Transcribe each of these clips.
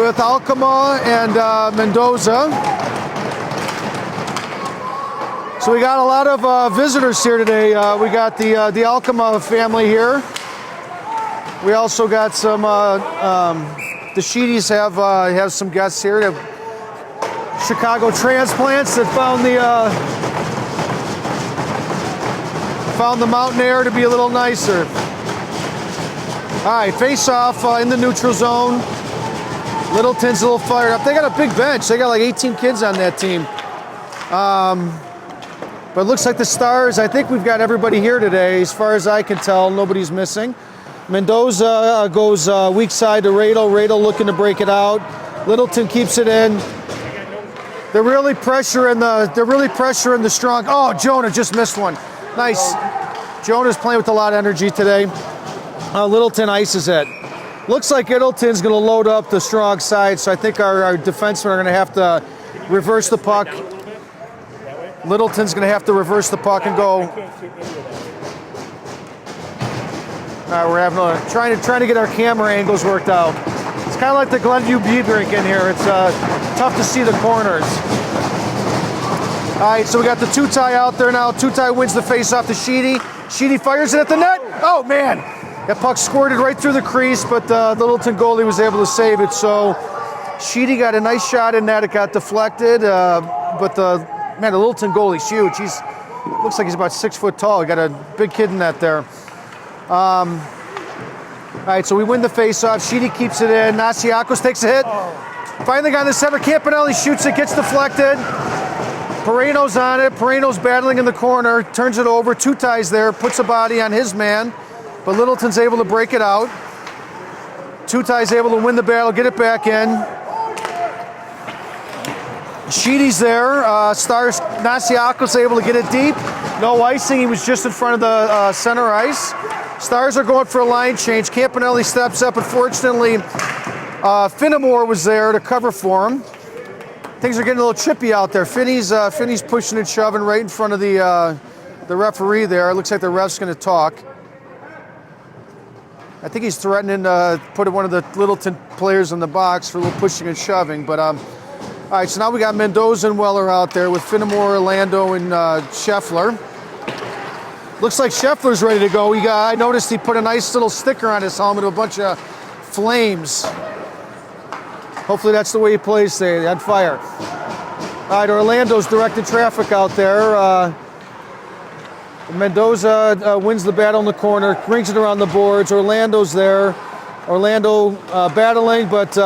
with Alcama and Mendoza. So we got a lot of visitors here today. We got the Alcama family here. We also got some, the Sheedies have some guests here. They have Chicago transplants that found the mountain air to be a little nicer. All right, face off in the neutral zone. Littleton's a little fired up. They got a big bench. They got like 18 kids on that team. But it looks like the Stars, I think we've got everybody here today. As far as I can tell, nobody's missing. Mendoza goes weak side to Radel. Radel looking to break it out. Littleton keeps it in. They're really pressuring the strong. Oh, Jonah just missed one. Nice. Jonah's playing with a lot of energy today. Littleton ices it. Looks like Littleton's going to load up the strong side, so I think our defensemen are going to have to reverse the puck. Littleton's going to have to reverse the puck and go. All right, we're having trying to get our camera angles worked out. It's kind of like the Glenview beer drink in here. It's tough to see the corners. All right, so we got the two-tie out there now. Two-tie wins the face-off to Sheedy. Sheedy fires it at the net. Oh, man. That puck squirted right through the crease, but the Littleton goalie was able to save it. So Sheedy got a nice shot in that. It got deflected, but the Littleton goalie's huge. Looks like he's about 6 foot tall. He got a big kid in that there. All right, so we win the face-off. Sheedy keeps it in. Nasiakos takes a hit. Finally got in the center. Campanelli shoots it, gets deflected. Pereno's on it. Pereno's battling in the corner, turns it over. Two ties there, puts a body on his man, but Littleton's able to break it out. Two ties able to win the battle, get it back in. Sheedy's there. Stars Nasiakos able to get it deep. No icing. He was just in front of the center ice. Stars are going for a line change. Campanelli steps up. Unfortunately, Finnemore was there to cover for him. Things are getting a little chippy out there. Finney's pushing and shoving right in front of the referee there. It looks like the ref's going to talk. I think he's threatening to put one of the Littleton players in the box for a little pushing and shoving. But all right, so now we got Mendoza and Weller out there with Finnemore, Orlando, and Scheffler. Looks like Scheffler's ready to go. I noticed he put a nice little sticker on his helmet with a bunch of flames. Hopefully that's the way he plays today, on fire. All right, Orlando's directing traffic out there. Mendoza wins the battle in the corner, brings it around the boards. Orlando's there. Orlando battling, but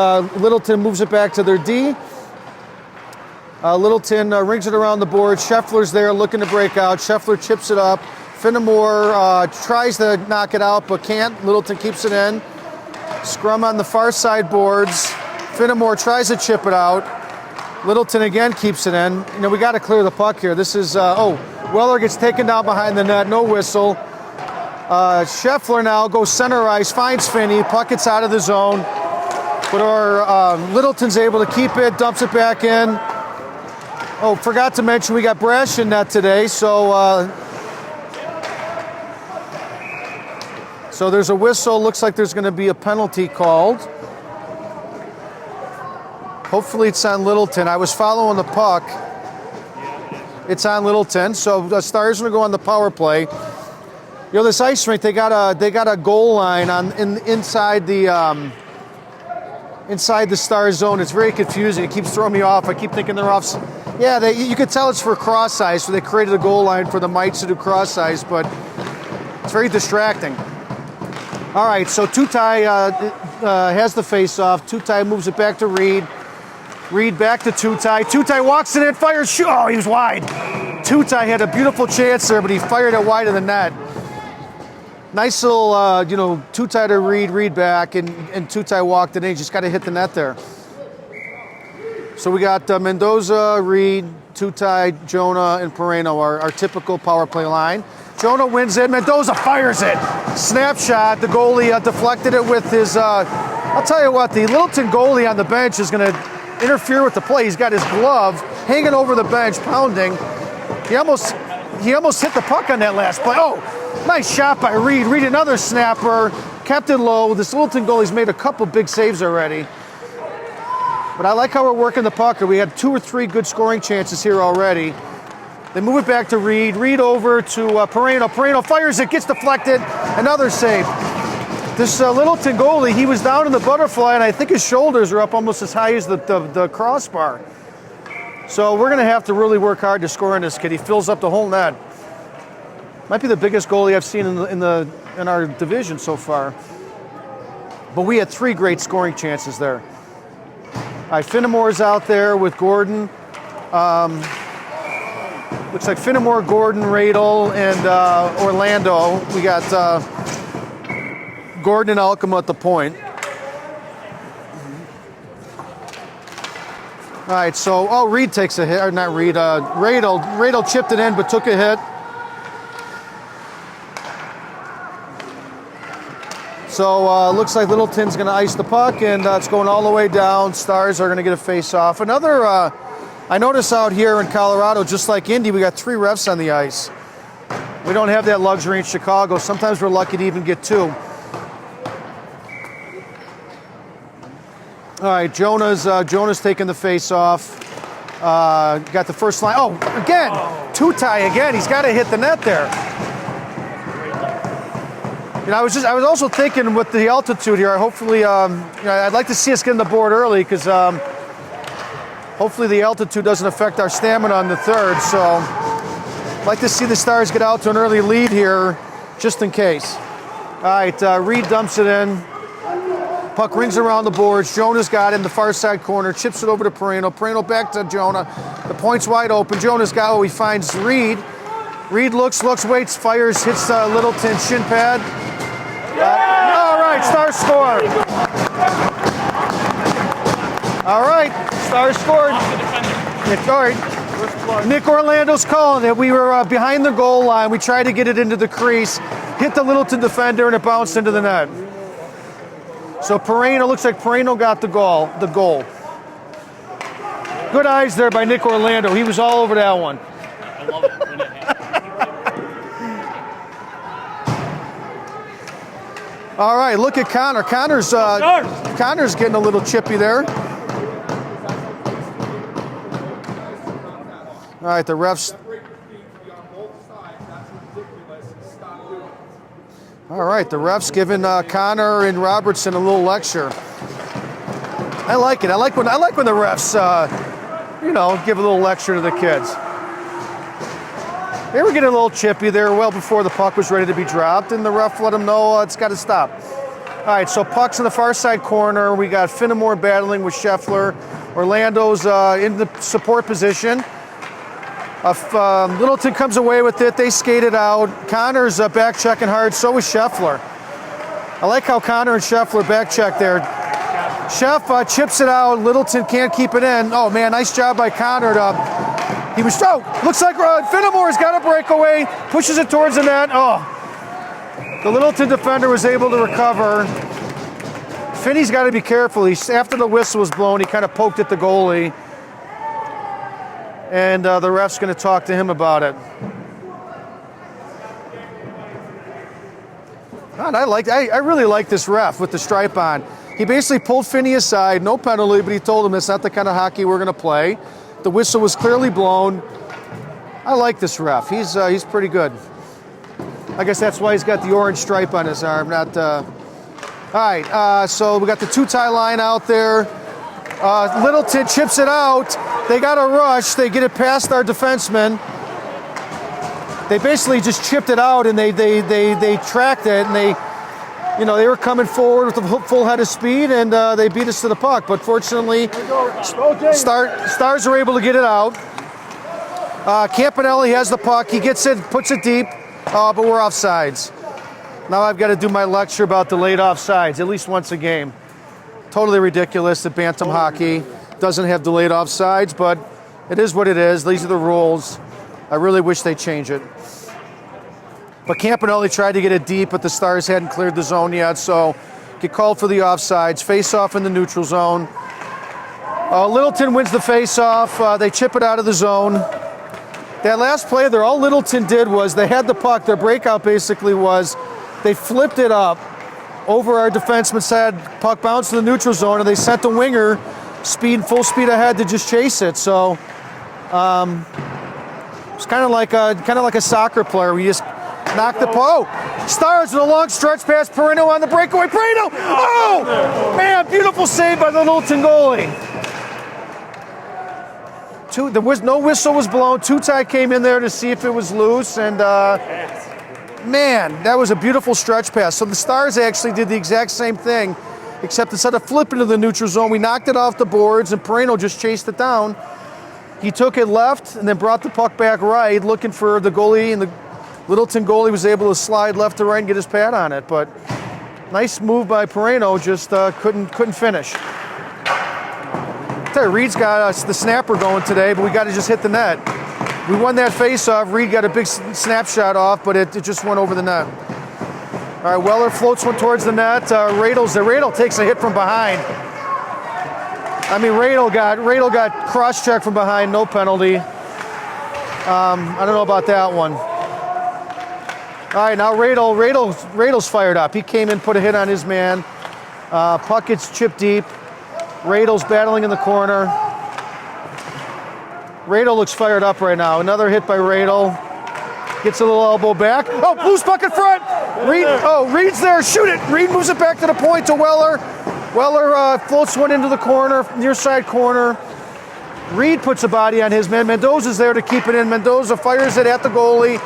Littleton moves it back to their D. Littleton rings it around the board. Scheffler's there looking to break out. Scheffler chips it up. Finnemore tries to knock it out, but can't. Littleton keeps it in. Scrum on the far side boards. Finnemore tries to chip it out. Littleton again keeps it in. We got to clear the puck here. This is, Weller gets taken down behind the net. No whistle. Scheffler now goes center ice, finds Finney. Puck gets out of the zone. But Littleton's able to keep it, dumps it back in. Oh, forgot to mention we got Brash in net today, so there's a whistle. Looks like there's going to be a penalty called. Hopefully it's on Littleton. I was following the puck. It's on Littleton, so the Stars are going to go on the power play. This ice rink, they got a goal line inside the Stars zone. It's very confusing. It keeps throwing me off. I keep thinking they're off. Yeah, you could tell it's for cross ice, so they created a goal line for the mites to do cross ice, but it's very distracting. All right, so Two-Tie has the face-off. Two-Tie moves it back to Reed. Reed back to Two-Tie. Two-Tie walks it in, fires, shoot. Oh, he was wide. Two-Tie had a beautiful chance there, but he fired it wide of the net. Nice little, Two-Tie to Reed, Reed back, and Two-Tie walked it in. He just got to hit the net there. So we got Mendoza, Reed, Two-Tie, Jonah, and Pereno, our typical power play line. Jonah wins it. Mendoza fires it. Snapshot. The goalie deflected it with his... I'll tell you what, the Littleton goalie on the bench is going to interfere with the play. He's got his glove hanging over the bench, pounding. He almost hit the puck on that last play. Oh, nice shot by Reed. Reed, another snapper. Kept it low. This Littleton goalie's made a couple big saves already. But I like how we're working the puck. We had 2 or 3 good scoring chances here already. They move it back to Reed. Reed over to Pereno. Pereno fires it, gets deflected. Another save. This Littleton goalie, he was down in the butterfly, and I think his shoulders are up almost as high as the crossbar. So we're going to have to really work hard to score on this kid. He fills up the whole net. Might be the biggest goalie I've seen in our division so far. But we had 3 great scoring chances there. All right, Finnemore's out there with Gordon. Looks like Finnemore, Gordon, Radel, and Orlando. We got Gordon and Alcamo at the point. All right, so, Reed takes a hit, or not Reed, Radel chipped it in but took a hit. So looks like Littleton's going to ice the puck, and it's going all the way down. Stars are going to get a face-off. Another, I notice out here in Colorado, just like Indy, we got 3 refs on the ice. We don't have that luxury in Chicago. Sometimes we're lucky to even get 2. All right, Jonah's taking the face-off. Got the first line. Oh, again, two-tie again. He's got to hit the net there. You know, I was also thinking with the altitude here, hopefully, I'd like to see us get on the board early because hopefully the altitude doesn't affect our stamina on the third. So I'd like to see the Stars get out to an early lead here, just in case. All right, Reed dumps it in. Puck rings around the boards. Jonah's got it in the far side corner, chips it over to Pereno. Pereno back to Jonah. The point's wide open. Jonah's got it. He finds Reed. Reed looks, waits, fires, hits Littleton shin pad. All right, Stars score. All right, Stars scored. Nick Orlando's calling it. We were behind the goal line. We tried to get it into the crease, hit the Littleton defender, and it bounced into the net. So Pereno, looks like Pereno got the goal. Good eyes there by Nick Orlando. He was all over that one. I love it when it happens. All right, look at Connor. Connor's getting a little chippy there. All right, the refs. All right, the refs giving Connor and Robertson a little lecture. I like it. I like when the refs, give a little lecture to the kids. They were getting a little chippy there well before the puck was ready to be dropped, and the ref let them know it's got to stop. All right, so puck's in the far side corner. We got Finnemore battling with Scheffler. Orlando's in the support position. Littleton comes away with it. They skate it out. Connor's back checking hard. So is Scheffler. I like how Connor and Scheffler back check there. Sheff chips it out. Littleton can't keep it in. Oh man, nice job by Connor. Looks like Finnemore's got a breakaway. Pushes it towards the net. Oh, the Littleton defender was able to recover. Finney's got to be careful. After the whistle was blown, he kind of poked at the goalie. And the ref's going to talk to him about it. God, I really like this ref with the stripe on. He basically pulled Finney aside, no penalty, but he told him it's not the kind of hockey we're going to play. The whistle was clearly blown. I like this ref. He's pretty good. I guess that's why he's got the orange stripe on his arm. All right, so we got the two-tie line out there. Littleton chips it out. They got a rush. They get it past our defenseman. They basically just chipped it out, and they tracked it, and they were coming forward with a full head of speed, and they beat us to the puck. But fortunately, Stars are able to get it out. Campanelli has the puck. He gets it, puts it deep, but we're offsides. Now I've got to do my lecture about delayed offsides at least once a game. Totally ridiculous that Bantam hockey doesn't have delayed offsides, but it is what it is. These are the rules. I really wish they'd change it. But Campanelli tried to get it deep, but the Stars hadn't cleared the zone yet, so get called for the offsides. Face-off in the neutral zone. Littleton wins the face-off. They chip it out of the zone. That last play there, all Littleton did was they had the puck. Their breakout basically was they flipped it up over our defenseman's head. Puck bounced to the neutral zone, and they sent the winger full speed ahead to just chase it. So it's kind of like a soccer player. We just knock the Stars with a long stretch pass. Perino on the breakaway. Perino! Oh! Man, beautiful save by the Littleton goalie. No whistle was blown. Tutai came in there to see if it was loose, and man, that was a beautiful stretch pass. So the Stars actually did the exact same thing, except instead of flipping to the neutral zone, we knocked it off the boards, and Perino just chased it down. He took it left and then brought the puck back right, looking for the goalie, and the Littleton goalie was able to slide left to right and get his pad on it. But nice move by Perino, just couldn't finish. Reed's got the snapper going today, but we got to just hit the net. We won that face-off. Reed got a big snapshot off, but it just went over the net. All right, Weller floats one towards the net. Radel takes a hit from behind. I mean, Radel got cross-checked from behind, no penalty. I don't know about that one. All right, now Radel's fired up. He came in, put a hit on his man. Puck gets chipped deep. Radel's battling in the corner. Radel looks fired up right now. Another hit by Radel. Gets a little elbow back. Oh, Blues puck in front. Reed's there. Shoot it. Reed moves it back to the point to Weller. Weller floats one into the corner, near side corner. Reed puts a body on his man. Mendoza's there to keep it in. Mendoza fires it at the goalie.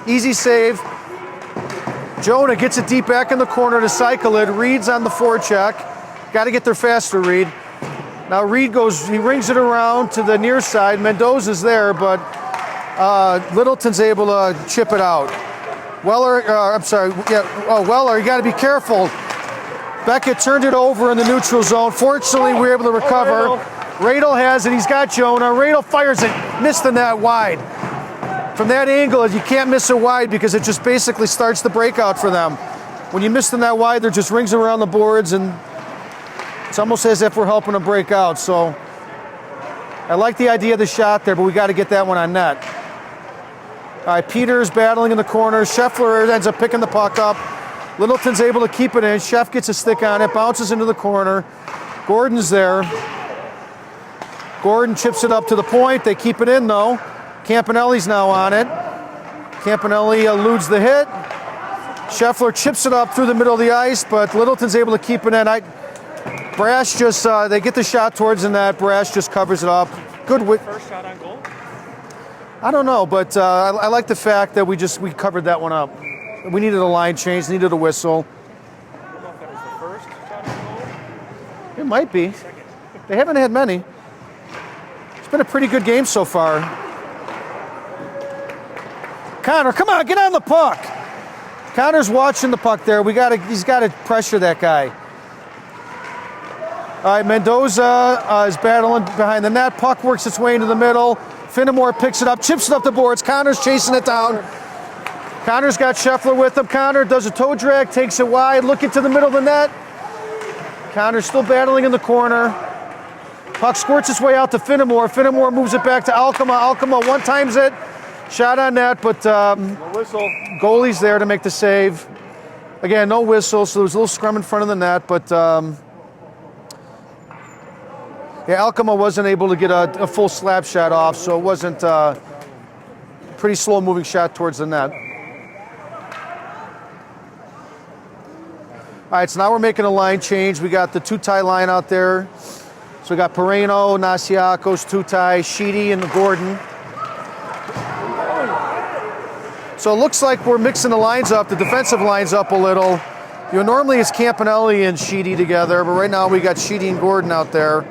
Easy save. Jonah gets it deep back in the corner to cycle it. Reed's on the forecheck. Got to get there faster, Reed. Now Reed he rings it around to the near side. Mendoza's there, but Littleton's able to chip it out. Weller, Weller, you got to be careful. Beckett turned it over in the neutral zone. Fortunately, we were able to recover. Radel has it. He's got Jonah. Radel fires it. Missed the net wide. From that angle, you can't miss it wide because it just basically starts the breakout for them. When you miss the net wide, there just rings around the boards, and it's almost as if we're helping them break out. So I like the idea of the shot there, but we got to get that one on net. All right, Peters battling in the corner. Scheffler ends up picking the puck up. Littleton's able to keep it in. Sheff gets a stick on it, bounces into the corner. Gordon's there. Gordon chips it up to the point. They keep it in, though. Campanelli's now on it. Campanelli eludes the hit. Scheffler chips it up through the middle of the ice, but Littleton's able to keep it in. Brash just, they get the shot towards the net. Brash just covers it up. Good. First shot on goal? I don't know, but I like the fact that we covered that one up. We needed a line change, needed a whistle. I don't know if that was the first shot on goal. It might be. Second. They haven't had many. It's been a pretty good game so far. Connor, come on, get on the puck. Connor's watching the puck there. He's got to pressure that guy. All right, Mendoza is battling behind the net. Puck works its way into the middle. Finnemore picks it up, chips it up the boards. Connor's chasing it down. Connor's got Scheffler with him. Connor does a toe drag, takes it wide, looking to the middle of the net. Connor's still battling in the corner. Puck squirts its way out to Finnemore. Finnemore moves it back to Alcama. Alcama one-times it. Shot on net, but no whistle. Goalie's there to make the save. Again, no whistle, so there was a little scrum in front of the net, but Alcama wasn't able to get a full slap shot off, so it wasn't a pretty slow-moving shot towards the net. All right, so now we're making a line change. We got the two-tie line out there. So we got Perino, Nasiakos, Tutai, Sheedy, and Gordon. So it looks like we're mixing the lines up, the defensive lines up a little. Normally it's Campanelli and Sheedy together, but right now we got Sheedy and Gordon out there.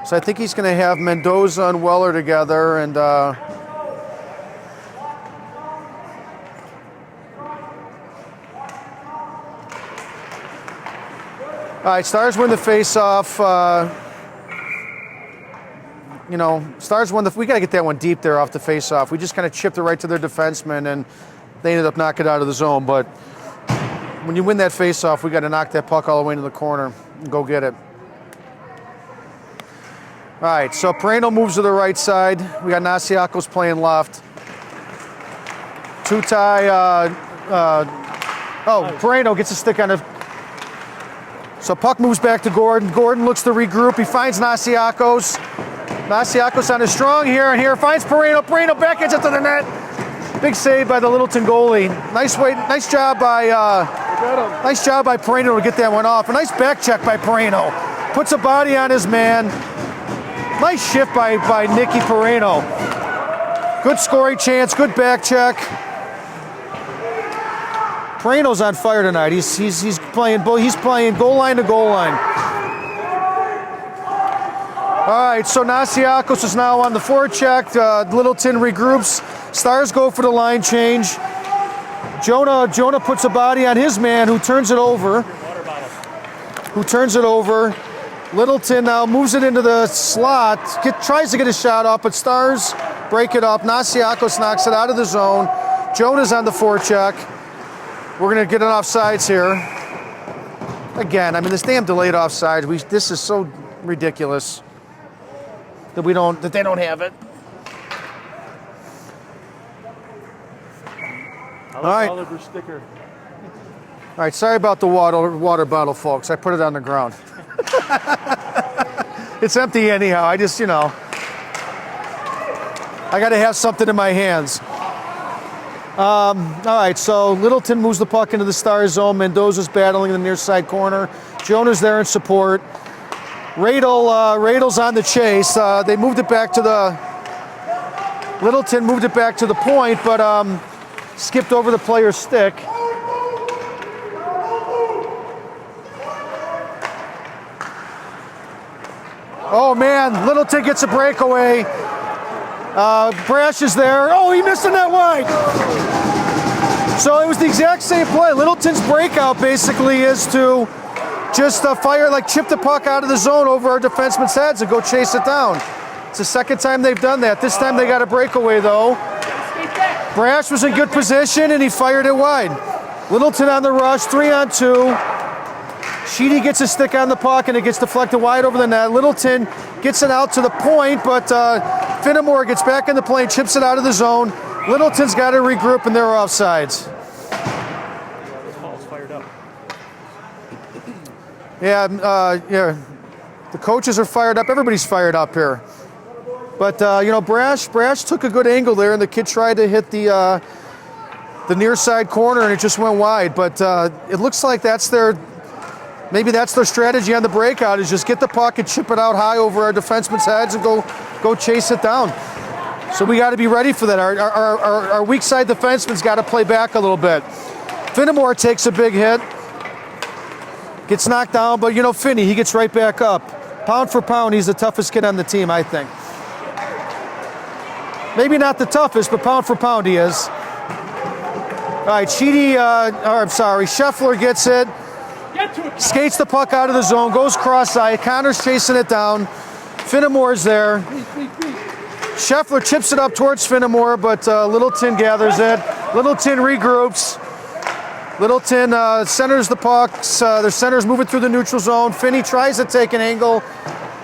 So I think he's going to have Mendoza and Weller together, and all right, Stars win the face-off. Stars won we got to get that one deep there off the face-off. We just kind of chipped it right to their defenseman, and they ended up knocking it out of the zone. But when you win that face-off, we got to knock that puck all the way into the corner and go get it. All right, so Perino moves to the right side. We got Nasiakos playing left. Tutai, Perino gets a stick on it. So puck moves back to Gordon. Gordon looks to regroup. He finds Nasiakos. Nasiakos on his strong here and here. Finds Perino. Perino backhands it to the net. Big save by the Littleton goalie. Nice job by Perino to get that one off. A nice back check by Perino. Puts a body on his man. Nice shift by Nicky Perino. Good scoring chance. Good back check. Perino's on fire tonight. He's playing goal line to goal line. All right, so Nasiakos is now on the forecheck. Littleton regroups. Stars go for the line change. Jonah puts a body on his man, who turns it over. Littleton now moves it into the slot. Tries to get a shot off, but Stars break it up. Nasiakos knocks it out of the zone. Jonah's on the forecheck. We're going to get an offsides here. Again, I mean, this damn delayed offside. This is so ridiculous that they don't have it. All right. Oliver sticker. All right, sorry about the water bottle, folks. I put it on the ground. It's empty anyhow. I just, I got to have something in my hands. All right, so Littleton moves the puck into the Star zone. Mendoza's battling in the near side corner. Jonah's there in support. Radle's on the chase. They moved it back to Littleton moved it back to the point, but skipped over the player's stick. Oh man, Littleton gets a breakaway. Brash is there. Oh, he missed the net wide. So it was the exact same play. Littleton's breakout basically is to just chip the puck out of the zone over our defensemen's heads and go chase it down. It's the second time they've done that. This time they got a breakaway though. Brash was in good position and he fired it wide. Littleton on the rush, 3-on-2. Sheedy gets a stick on the puck and it gets deflected wide over the net. Littleton gets it out to the point, but Finnemore gets back in the play and chips it out of the zone. Littleton's got to regroup and they're offsides. This ball's fired up. Yeah, the coaches are fired up. Everybody's fired up here. But, Brash took a good angle there and the kid tried to hit the near side corner and it just went wide. But it looks like maybe that's their strategy on the breakout, is just get the puck and chip it out high over our defensemen's heads and go chase it down. So we got to be ready for that. Our weak side defenseman's got to play back a little bit. Finnemore takes a big hit, gets knocked down, but Finney, he gets right back up. Pound for pound, he's the toughest kid on the team, I think. Maybe not the toughest, but pound for pound he is. All right, Scheffler gets it. Skates the puck out of the zone, goes cross-eye. Connor's chasing it down. Finnemore's there. Scheffler chips it up towards Finnemore, but Littleton gathers it. Littleton regroups. Littleton centers the pucks. Their center's moving through the neutral zone. Finney tries to take an angle.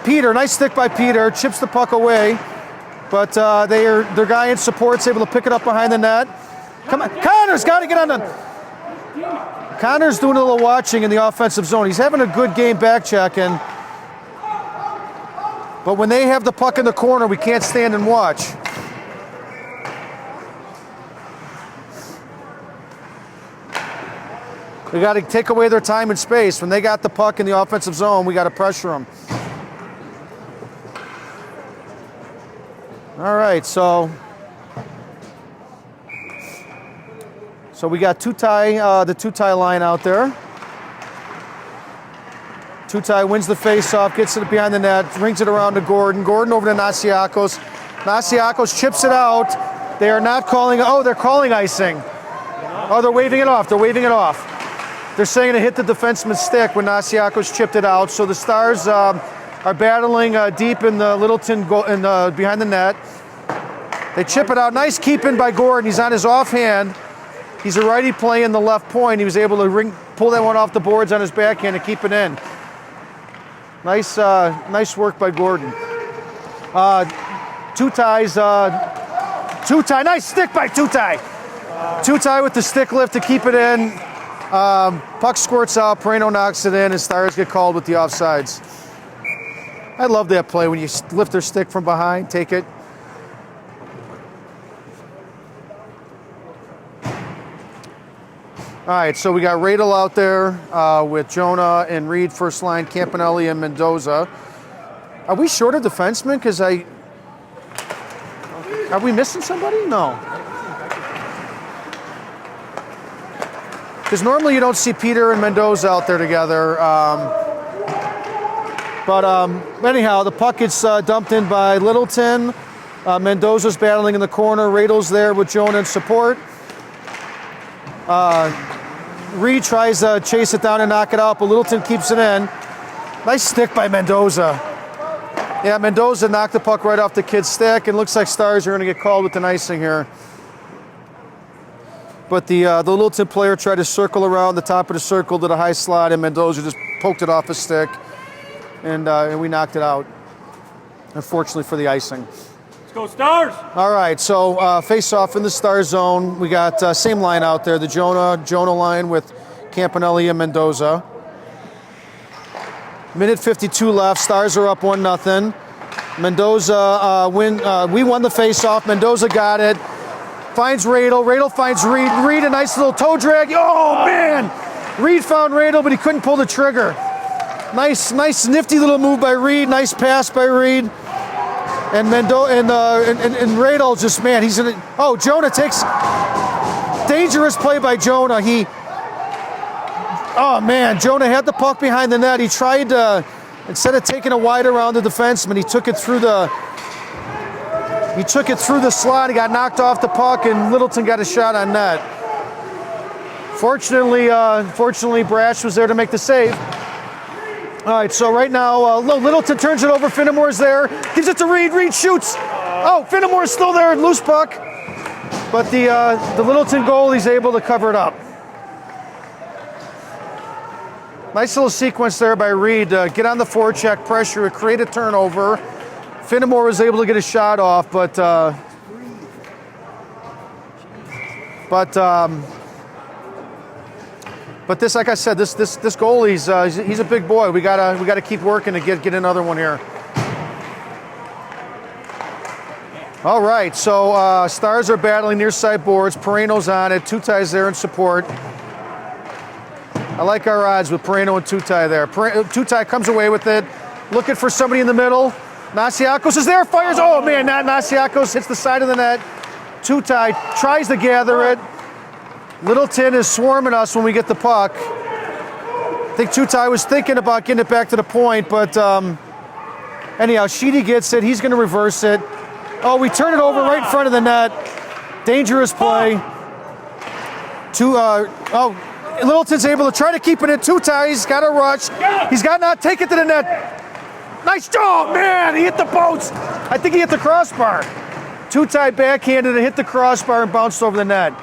Peter, nice stick by Peter, chips the puck away. But their guy in support's able to pick it up behind the net. Come on, Connor's got to get on the... Connor's doing a little watching in the offensive zone. He's having a good game back checking. But when they have the puck in the corner, we can't stand and watch. We got to take away their time and space. When they got the puck in the offensive zone, we got to pressure them. All right, so we got the two-tie line out there. Two-tie wins the face-off, gets it behind the net, rings it around to Gordon. Gordon over to Nasiakos. Nasiakos chips it out. They are not calling, they're calling icing. Oh, they're waving it off. They're saying it hit the defenseman's stick when Nasiakos chipped it out. So the Stars are battling deep in the Littleton behind the net. They chip it out. Nice keep-in by Gordon. He's on his offhand. He's a righty playing the left point. He was able to pull that one off the boards on his backhand and keep it in. Nice work by Gordon. Two-tie. Nice stick by Two-tie. Two-tie with the stick lift to keep it in. Puck squirts out, Perino knocks it in, and Stars get called with the offsides. I love that play when you lift their stick from behind, take it. All right, so we got Radel out there with Jonah and Reed first line, Campanelli and Mendoza. Are we short of defensemen? Because are we missing somebody? No. Because normally you don't see Peter and Mendoza out there together. But anyhow, the puck gets dumped in by Littleton. Mendoza's battling in the corner. Radel's there with Jonah in support. Reed tries to chase it down and knock it out, but Littleton keeps it in. Nice stick by Mendoza. Yeah, Mendoza knocked the puck right off the kid's stick, and looks like Stars are going to get called with an icing here. But the Littleton player tried to circle around the top of the circle to the high slot, and Mendoza just poked it off his stick, and we knocked it out, unfortunately for the icing. Let's go Stars! All right, so face off in the Star zone. We got same line out there, the Jonah line with Campanelli and Mendoza. Minute 52 left. Stars are up 1-0. Mendoza we won the face off. Mendoza got it. Finds Radel. Radel finds Reed. Reed a nice little toe drag. Oh man! Reed found Radel, but he couldn't pull the trigger. Nice nifty little move by Reed. Nice pass by Reed. And Radel just, man, he's in it. Oh, Jonah takes dangerous play by Jonah. Oh man, Jonah had the puck behind the net. He tried to, instead of taking a wide around the defenseman, he took it through the slot. He got knocked off the puck, and Littleton got a shot on net. Fortunately, Brash was there to make the save. All right, so right now, Littleton turns it over. Finnemore's there. Gives it to Reed. Reed shoots. Oh, Finnemore's still there. Loose puck. But the Littleton goal, he's able to cover it up. Nice little sequence there by Reed. Get on the forecheck, pressure, create a turnover. Finnemore was able to get a shot off, but this, like I said, this goalie, he's a big boy. We gotta keep working to get another one here. All right, so Stars are battling near side boards. Perino's on it. Tutai's there in support. I like our odds with Perino and Tutai there. Tutai comes away with it, looking for somebody in the middle. Nasiakos is there, fires. Oh man, Nasiakos hits the side of the net. Tutai tries to gather it. Littleton is swarming us when we get the puck. I think Tutai was thinking about getting it back to the point, but anyhow, Sheedy gets it. He's going to reverse it. Oh, we turn it over right in front of the net. Dangerous play. Littleton's able to try to keep it in. Tutai, he's got a rush. He's got not take it to the net. Nice job, man. He hit the post. I think he hit the crossbar. Tutai backhanded it, hit the crossbar, and bounced over the net.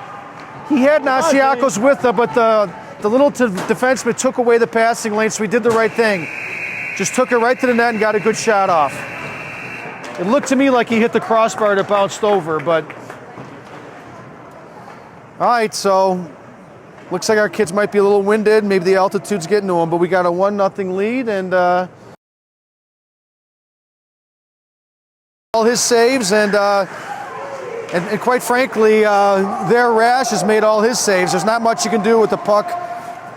He had Nasiakos with him, but the Littleton defenseman took away the passing lane, so he did the right thing. Just took it right to the net and got a good shot off. It looked to me like he hit the crossbar and it bounced over, but... All right, so looks like our kids might be a little winded. Maybe the altitude's getting to them, but we got a 1-0 lead, and all his saves, and quite frankly, their Rash has made all his saves. There's not much you can do with the puck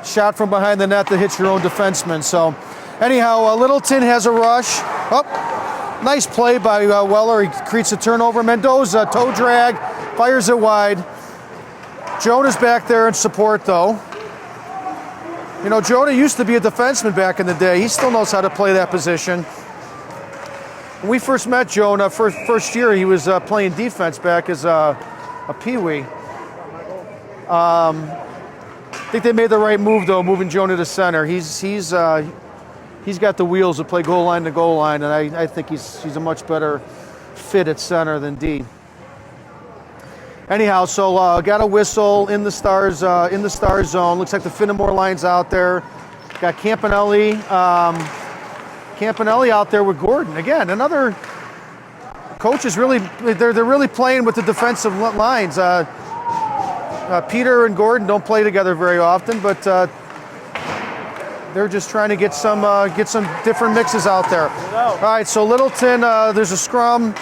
shot from behind the net that hits your own defenseman. So anyhow, Littleton has a rush. Oh, nice play by Weller. He creates a turnover. Mendoza, toe drag, fires it wide. Jonah's back there in support, though. You know, Jonah used to be a defenseman back in the day. He still knows how to play that position. When we first met Jonah, first year, he was playing defense back as a peewee. I think they made the right move, though, moving Jonah to center. He's got the wheels to play goal line to goal line, and I think he's a much better fit at center than D. Anyhow, so got a whistle in the Stars zone. Looks like the Finnemore line's out there. Got Campanelli out there with Gordon. Again, another coach is really, they're really playing with the defensive lines. Peter and Gordon don't play together very often, but they're just trying to get some different mixes out there. All right, so Littleton, there's a scrum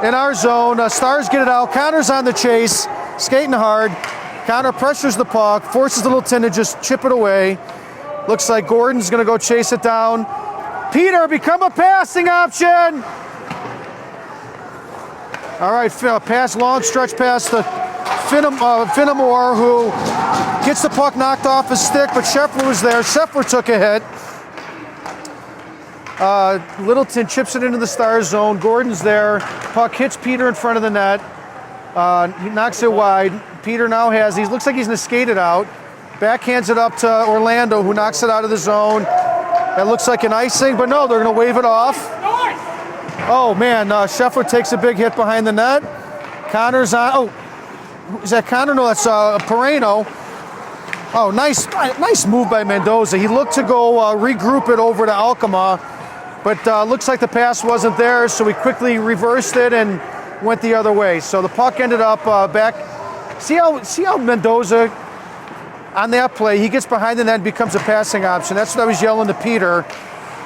in our zone. Stars get it out. Connor's on the chase, skating hard. Connor pressures the puck, forces Littleton to just chip it away. Looks like Gordon's going to go chase it down. Peter, become a passing option. All right, pass, long stretch pass to Finnemore, who gets the puck knocked off his stick, but Scheffler was there. Scheffler took a hit. Littleton chips it into the Stars zone. Gordon's there. Puck hits Peter in front of the net. He knocks it wide. Peter now has, he looks like he's going to skate it out. Backhands it up to Orlando, who knocks it out of the zone. That looks like an icing, but no, they're going to wave it off. Oh, man, Scheffler takes a big hit behind the net. Connor's on, oh, is that Connor? No, that's Pereno. Oh, nice move by Mendoza. He looked to go regroup it over to Alcama, but looks like the pass wasn't there, so he quickly reversed it and went the other way. So the puck ended up back. See how Mendoza, on that play, he gets behind the net and becomes a passing option. That's what I was yelling to Peter,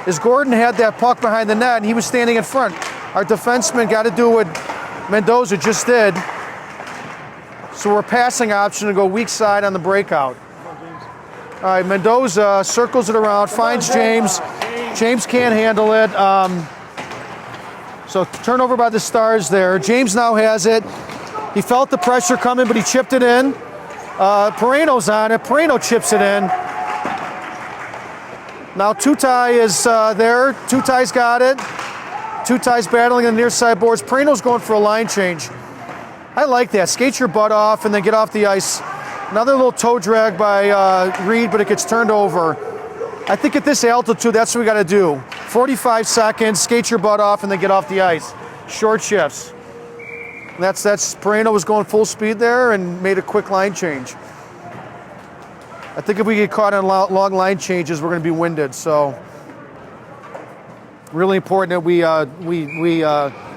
is Gordon had that puck behind the net and he was standing in front. Our defenseman got to do what Mendoza just did. So we're passing option to go weak side on the breakout. All right, Mendoza circles it around, finds James. James can't handle it. So turnover by the Stars there. James now has it. He felt the pressure coming, but he chipped it in. Pereno's on it. Pereno chips it in. Now Tutai is there. Tutai's got it. Tutai's battling on the near side boards. Pereno's going for a line change. I like that. Skate your butt off and then get off the ice. Another little toe drag by Reed, but it gets turned over. I think at this altitude, that's what we got to do. 45 seconds, skate your butt off, and then get off the ice. Short shifts. That's Pereno was going full speed there and made a quick line change. I think if we get caught on long line changes, we're going to be winded. So really important that we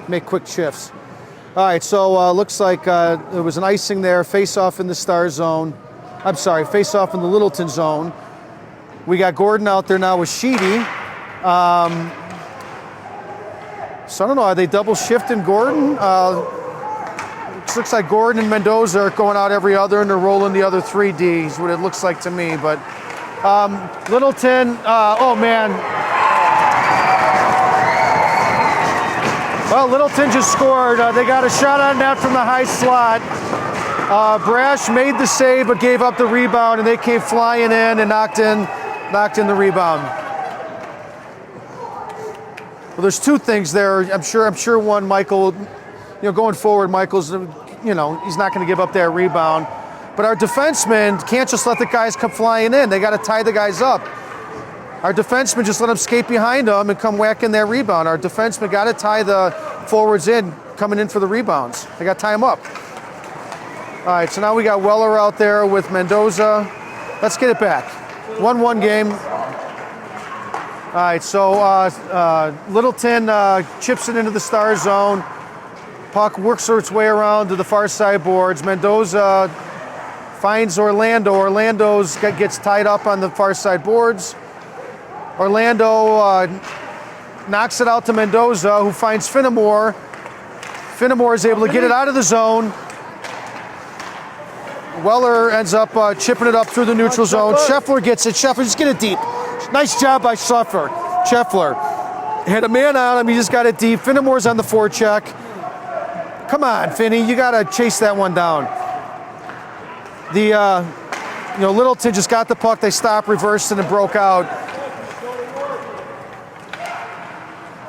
make quick shifts. All right, so looks like there was an icing there, face-off in the Star zone. I'm sorry, face-off in the Littleton zone. We got Gordon out there now with Sheedy. So I don't know, are they double shifting Gordon? Looks like Gordon and Mendoza are going out every other and they're rolling the other 3D is what it looks like to me. But Littleton, oh man. Well, Littleton just scored. They got a shot on net from the high slot. Brash made the save but gave up the rebound, and they came flying in and knocked in the rebound. Well, there's two things there. I'm sure one, Michael, going forward, Michael's, he's not going to give up that rebound. But our defensemen can't just let the guys come flying in. They got to tie the guys up. Our defensemen just let them skate behind them and come whack in that rebound. Our defensemen got to tie the forwards in, coming in for the rebounds. They got to tie them up. All right, so now we got Weller out there with Mendoza. Let's get it back. 1-1 game. All right, so Littleton chips it into the Star zone. Puck works its way around to the far side boards. Mendoza finds Orlando. Orlando gets tied up on the far side boards. Orlando knocks it out to Mendoza, who finds Finnemore. Finnemore is able to get it out of the zone. Weller ends up chipping it up through the neutral zone. Scheffler gets it. Scheffler, just get it deep. Nice job by Scheffler. Had a man on him. He just got it deep. Finnemore's on the forecheck. Come on, Finney. You got to chase that one down. Littleton just got the puck. They stopped, reversed it, and broke out.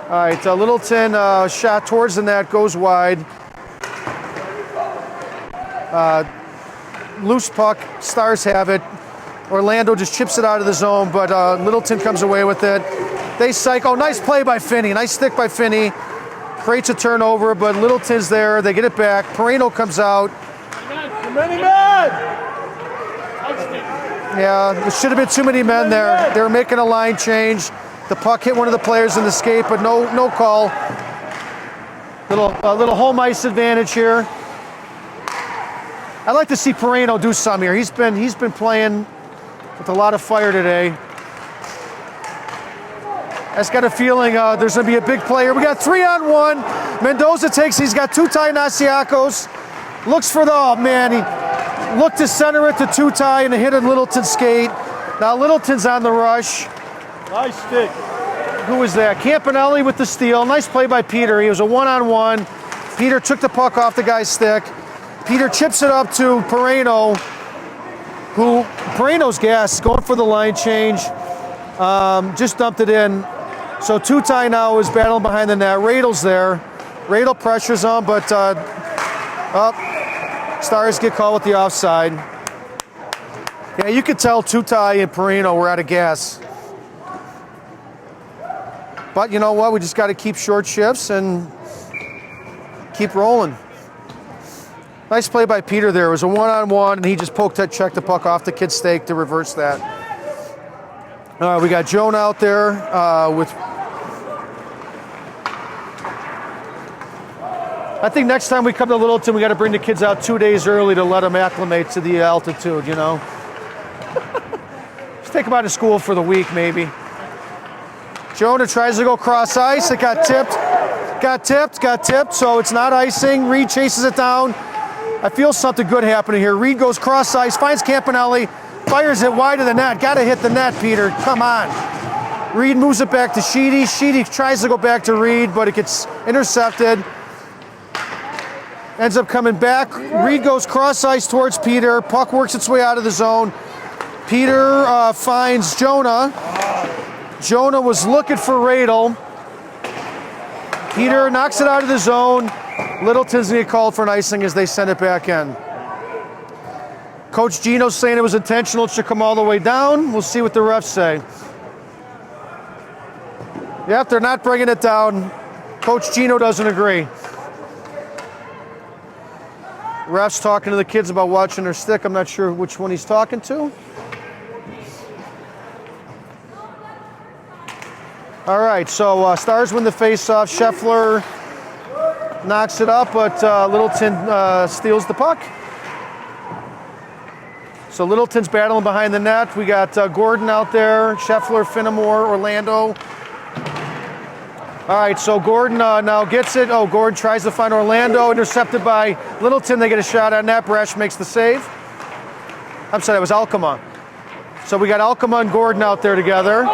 All right, Littleton shot towards the net, goes wide. Loose puck, Stars have it. Orlando just chips it out of the zone, but Littleton comes away with it. They cycle. Oh, nice play by Finney. Nice stick by Finney. Creates a turnover, but Littleton's there. They get it back. Pereno comes out. Yeah, there should have been too many men there. They were making a line change. The puck hit one of the players in the skate, but no call. Little home ice advantage here. I'd like to see Perino do something here. He's been playing with a lot of fire today. I've got a feeling there's going to be a big play here. We got 3-on-1. Mendoza takes, he's got Tutai Nasiakos. Looks for the, oh man, he looked to center it to Tutai and hit a Littleton skate. Now Littleton's on the rush. Nice stick. Who was that? Campanelli with the steal. Nice play by Peter. He was a 1-on-1. Peter took the puck off the guy's stick. Peter chips it up to Perino, who, Perino's gas, going for the line change. Just dumped it in. So Tutai now is battling behind the net. Radle's there. Radle pressures on, but Stars get caught with the offside. Yeah, you could tell Tutai and Perino were out of gas. But you know what? We just got to keep short shifts and keep rolling. Nice play by Peter there. It was a 1-on-1, and he just checked the puck off the kid's stake to reverse that. All right, we got Joan out there with... I think next time we come to Littleton, we got to bring the kids out 2 days early to let them acclimate to the altitude, you know? Just take them out of school for the week, maybe. Jonah tries to go cross ice. It got tipped, so it's not icing. Reed chases it down. I feel something good happening here. Reed goes cross ice, finds Campanelli, fires it wide of the net. Got to hit the net, Peter. Come on. Reed moves it back to Sheedy. Sheedy tries to go back to Reed, but it gets intercepted. Ends up coming back. Reed goes cross ice towards Peter. Puck works its way out of the zone. Peter finds Jonah. Jonah was looking for Radle. Peter knocks it out of the zone. Littleton's going to get called for an icing as they send it back in. Coach Gino's saying it was intentional. It should come all the way down. We'll see what the refs say. Yep, they're not bringing it down. Coach Gino doesn't agree. Refs talking to the kids about watching their stick. I'm not sure which one he's talking to. All right, so Stars win the face-off. Scheffler knocks it up, but Littleton steals the puck. So Littleton's battling behind the net. We got Gordon out there, Scheffler, Finnemore, Orlando. All right, so Gordon now gets it. Oh, Gordon tries to find Orlando, intercepted by Littleton. They get a shot on net. Brash makes the save. I'm sorry, that was Alcama. So we got Alcama and Gordon out there together.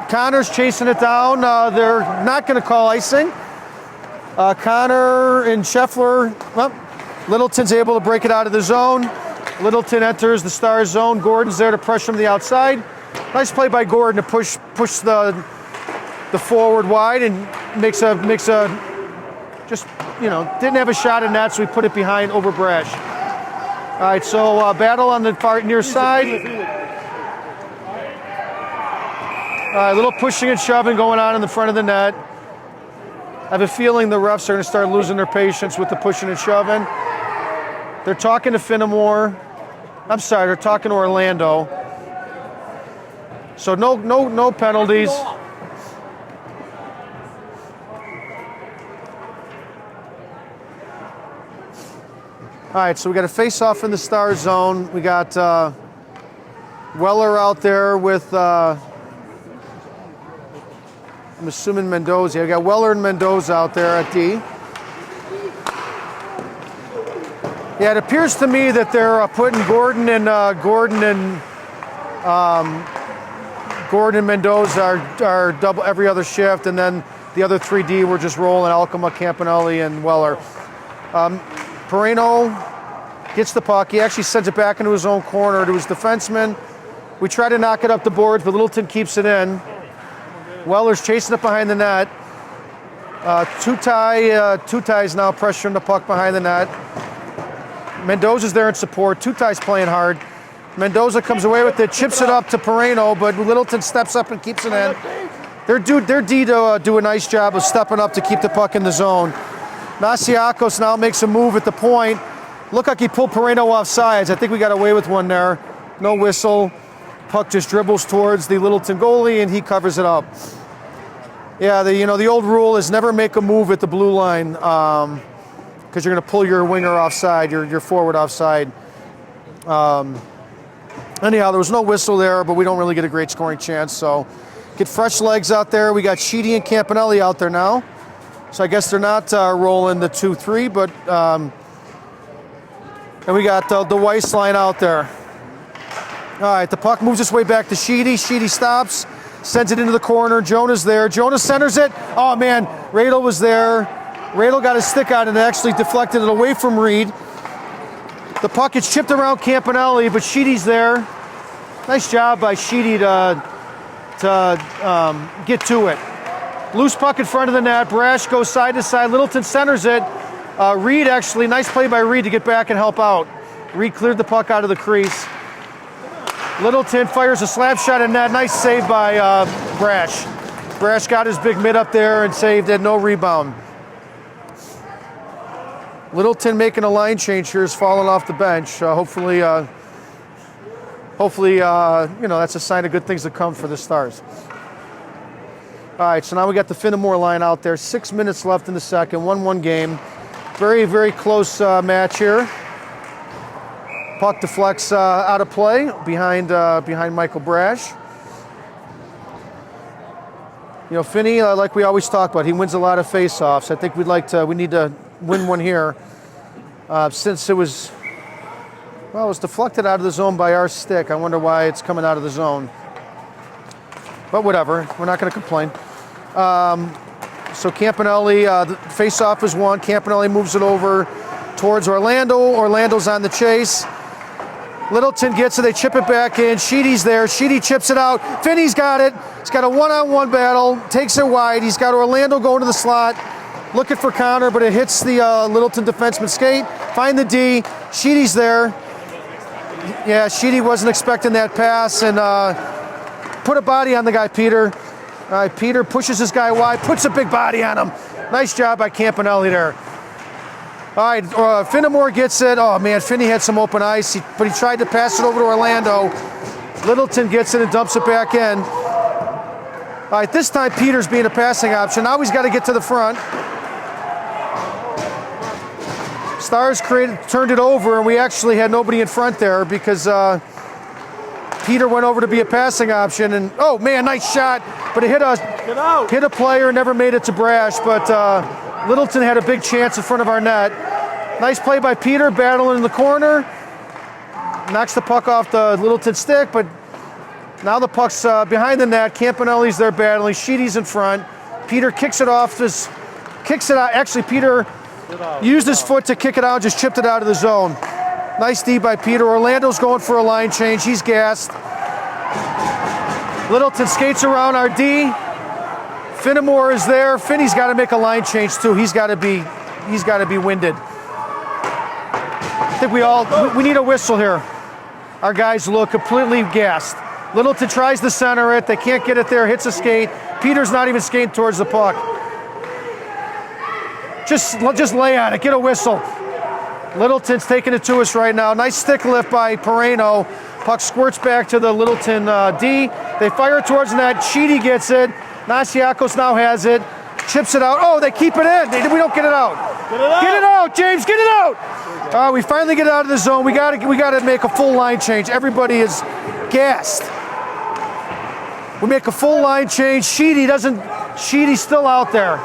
Connor's chasing it down. They're not going to call icing. Connor and Scheffler, well, Littleton's able to break it out of the zone. Littleton enters the Stars zone. Gordon's there to pressure him to the outside. Nice play by Gordon to push the forward wide and makes a just, you know, didn't have a shot in that, so we put it behind over Brash. All right, so battle on the far near side. All right, a little pushing and shoving going on in the front of the net. I have a feeling the refs are going to start losing their patience with the pushing and shoving. They're talking to Finnemore. I'm sorry, they're talking to Orlando. So no penalties. All right, so we got a face-off in the Star zone. We got Weller out there with, I'm assuming Mendoza. We got Weller and Mendoza out there at D. Yeah, it appears to me that they're putting Gordon and Mendoza are double every other shift, and then the other 3D were just rolling Alcama, Campanelli, and Weller. Perino gets the puck. He actually sends it back into his own corner to his defenseman. We try to knock it up the boards, but Littleton keeps it in. Weller's chasing it behind the net. Tutai's now pressuring the puck behind the net. Mendoza's there in support. Tutai's playing hard. Mendoza comes away with it, chips it up to Perino, but Littleton steps up and keeps it in. Their D to do a nice job of stepping up to keep the puck in the zone. Nasiakos now makes a move at the point. Looked like he pulled Perino off sides. I think we got away with one there. No whistle. Puck just dribbles towards the Littleton goalie, and he covers it up. Yeah, the old rule is never make a move at the blue line. because you're going to pull your winger offside, your forward offside. Anyhow, there was no whistle there, but we don't really get a great scoring chance. So get fresh legs out there. We got Sheedy and Campanelli out there now. So I guess they're not rolling the 2-3, but and we got the Weiss line out there. All right, the puck moves its way back to Sheedy. Sheedy stops, sends it into the corner. Jonah's there. Jonah centers it. Oh, man, Radel was there. Radel got his stick out and actually deflected it away from Reed. The puck gets chipped around Campanelli, but Sheedy's there. Nice job by Sheedy to get to it. Loose puck in front of the net. Brash goes side to side. Littleton centers it. Reed actually, nice play by Reed to get back and help out. Reed cleared the puck out of the crease. Littleton fires a slap shot in net. Nice save by Brash. Brash got his big mid up there and saved it. No rebound. Littleton making a line change here is falling off the bench. Hopefully, you know, that's a sign of good things to come for the Stars. All right, so now we got the Finnemore line out there. 6 minutes left in the second. 1-1 game. Very, very close match here. Puck deflects out of play behind Michael Brash. You know, Finney, like we always talk about, he wins a lot of face-offs. I think we need to win one here. Since it was deflected out of the zone by our stick. I wonder why it's coming out of the zone. But whatever, we're not going to complain. So Campanelli, the face-off is won. Campanelli moves it over towards Orlando. Orlando's on the chase. Littleton gets it, they chip it back in. Sheedy's there, Sheedy chips it out. Finney's got it. He's got a one-on-one battle, takes it wide. He's got Orlando going to the slot, looking for counter, but it hits the Littleton defenseman skate. Find the D, Sheedy's there. Yeah, Sheedy wasn't expecting that pass and put a body on the guy, Peter. All right, Peter pushes this guy wide, puts a big body on him. Nice job by Campanelli there. All right, Finnemore gets it. Oh, man, Finney had some open ice, but he tried to pass it over to Orlando. Littleton gets it and dumps it back in. All right, this time Peter's being a passing option. Now he's got to get to the front. Stars turned it over, and we actually had nobody in front there because Peter went over to be a passing option. And, oh, man, nice shot. But it hit a player, never made it to Brash, but Littleton had a big chance in front of our net. Nice play by Peter, battling in the corner. Knocks the puck off the Littleton stick, but now the puck's behind the net. Campanelli's there battling. Sheedy's in front. Peter kicks it off, kicks it out. Actually, Peter used his foot to kick it out, just chipped it out of the zone. Nice D by Peter. Orlando's going for a line change. He's gassed. Littleton skates around our D. Finnemore is there. Finney's got to make a line change too. He's got to be winded. I think we need a whistle here. Our guys look completely gassed. Littleton tries to center it. They can't get it there. Hits a skate. Peter's not even skating towards the puck. Just lay on it. Get a whistle. Littleton's taking it to us right now. Nice stick lift by Pereno. Puck squirts back to the Littleton D. They fire it towards the net. Sheedy gets it. Nasiakos now has it. Chips it out. Oh, they keep it in. We don't get it out. Get it out. Get it out, James. Get it out. We finally get it out of the zone. We got to make a full line change. Everybody is gassed. We make a full line change. Sheedy's still out there.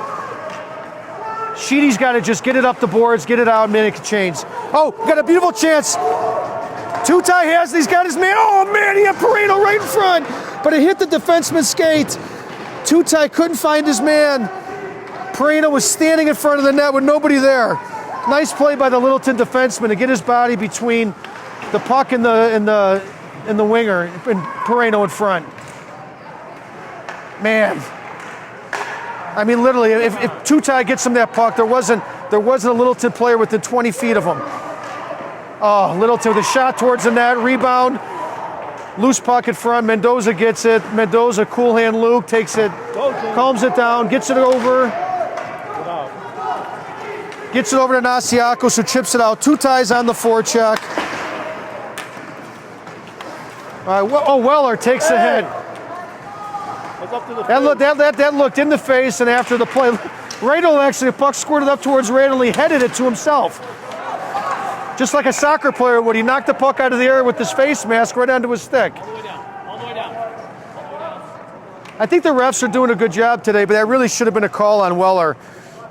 Sheedy's got to just get it up the boards, get it out, and make a change. Oh, got a beautiful chance. Tutai has it. He's got his man. Oh, man, he had Pereno right in front. But it hit the defenseman's skate. Tutai couldn't find his man. Pereno was standing in front of the net with nobody there. Nice play by the Littleton defenseman to get his body between the puck and the winger, and Pereno in front. Man. I mean, literally, if Tutai gets him that puck, there wasn't a Littleton player within 20 feet of him. Oh, Littleton with a shot towards the net, rebound, loose puck in front. Mendoza gets it. Mendoza, cool hand Luke, takes it, calms it down, gets it over. Gets it over to Nasiakos, who chips it out. Tutai's on the forecheck. All right, Weller takes the hit. That looked in the face, and after the play, Radel actually, the puck squirted up towards Radel, he headed it to himself. Just like a soccer player would, he knocked the puck out of the air with his face mask right onto his stick. All the way down. All the way down. All the way down. I think the refs are doing a good job today, but that really should have been a call on Weller.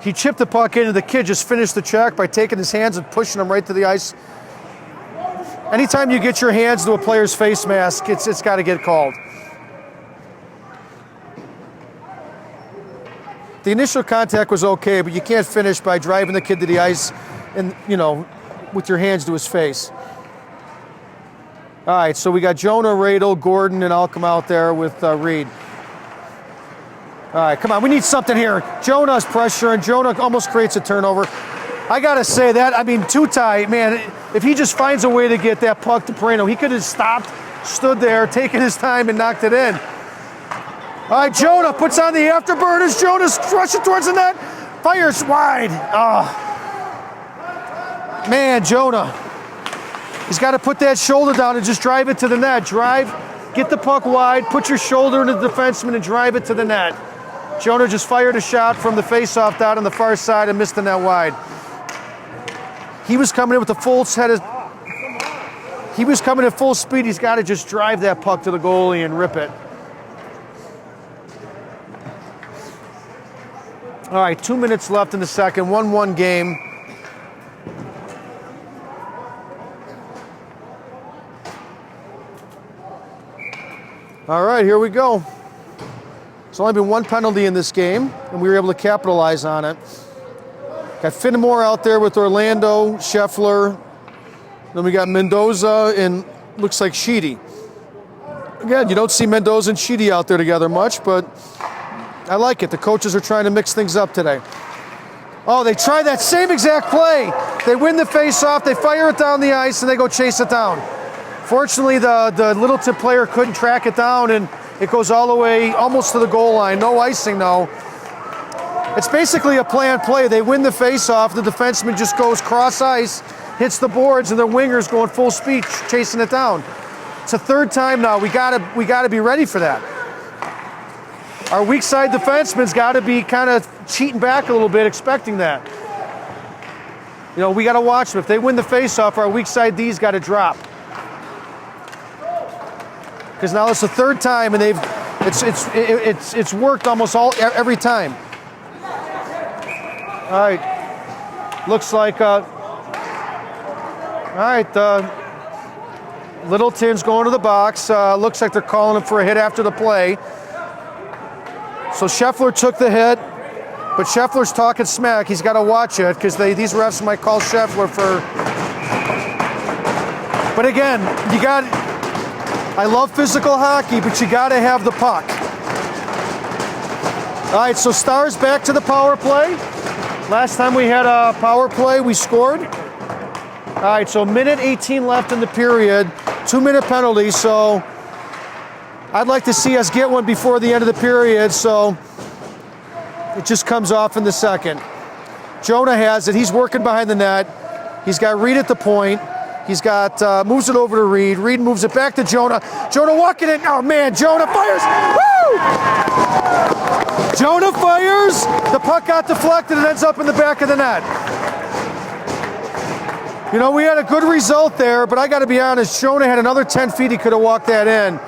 He chipped the puck in, and the kid just finished the check by taking his hands and pushing them right to the ice. Anytime you get your hands to a player's face mask, it's got to get called. The initial contact was okay, but you can't finish by driving the kid to the ice and, with your hands to his face. All right, so we got Jonah, Radel, Gordon, and I'll come out there with Reed. All right, come on, we need something here. Jonah's pressure, and Jonah almost creates a turnover. I gotta say that, Tutai, man, if he just finds a way to get that puck to Perino, he could have stopped, stood there, taken his time, and knocked it in. All right, Jonah puts on the afterburners. Jonah's rushing towards the net, fires wide. Oh. Man, Jonah, he's got to put that shoulder down and just drive it to the net. Get the puck wide, put your shoulder into the defenseman and drive it to the net. Jonah just fired a shot from the faceoff down on the far side and missed the net wide. He was coming in with the full set of... He was coming at full speed. He's got to just drive that puck to the goalie and rip it. All right, 2 minutes left in the second, 1-1 game. All right, here we go. There's only been one penalty in this game, and we were able to capitalize on it. Got Finnemore out there with Orlando, Scheffler. Then we got Mendoza and looks like Sheedy. Again, you don't see Mendoza and Sheedy out there together much, but I like it. The coaches are trying to mix things up today. Oh, they try that same exact play. They win the face-off, they fire it down the ice, and they go chase it down. Fortunately, the Littleton player couldn't track it down, and it goes all the way almost to the goal line. No icing, though. It's basically a planned play. They win the face-off. The defenseman just goes cross ice, hits the boards, and the winger's going full speed, chasing it down. It's the third time now. We gotta be ready for that. Our weak side defenseman's got to be kind of cheating back a little bit, expecting that. We got to watch them. If they win the face-off, our weak side D's got to drop. Because now it's the third time, and it's worked almost every time. All right, looks like all right. Littleton's going to the box. Looks like they're calling him for a hit after the play. So Scheffler took the hit, but Scheffler's talking smack. He's got to watch it because these refs might call Scheffler for. But again, I love physical hockey, but you got to have the puck. All right, so Stars back to the power play. Last time we had a power play, we scored. All right, so minute 18 left in the period, 2-minute penalty, so I'd like to see us get one before the end of the period, so it just comes off in the second. Jonah has it. He's working behind the net. He's got Reed at the point. He's got moves it over to Reed. Reed moves it back to Jonah. Jonah walking it. Oh, man, Jonah fires. Woo! Jonah fires. The puck got deflected and ends up in the back of the net. We had a good result there, but I got to be honest, Jonah had another 10 feet. He could have walked that in.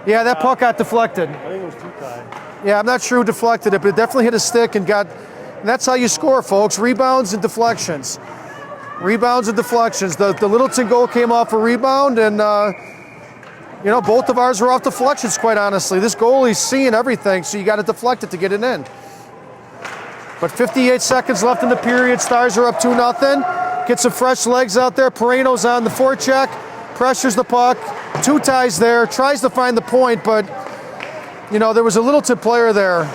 Yeah, that puck got deflected. I think it was Tutai. Yeah, I'm not sure who deflected it, but it definitely hit a stick and that's how you score, folks. Rebounds and deflections. Rebounds and deflections. The Littleton goal came off a rebound, and both of ours were off deflections, quite honestly. This goalie's seeing everything, so you got to deflect it to get it in. But 58 seconds left in the period. Stars are up 2-0. Get some fresh legs out there. Perino's on the forecheck, pressures the puck. Tutai's there, tries to find the point, but there was a Littleton player there.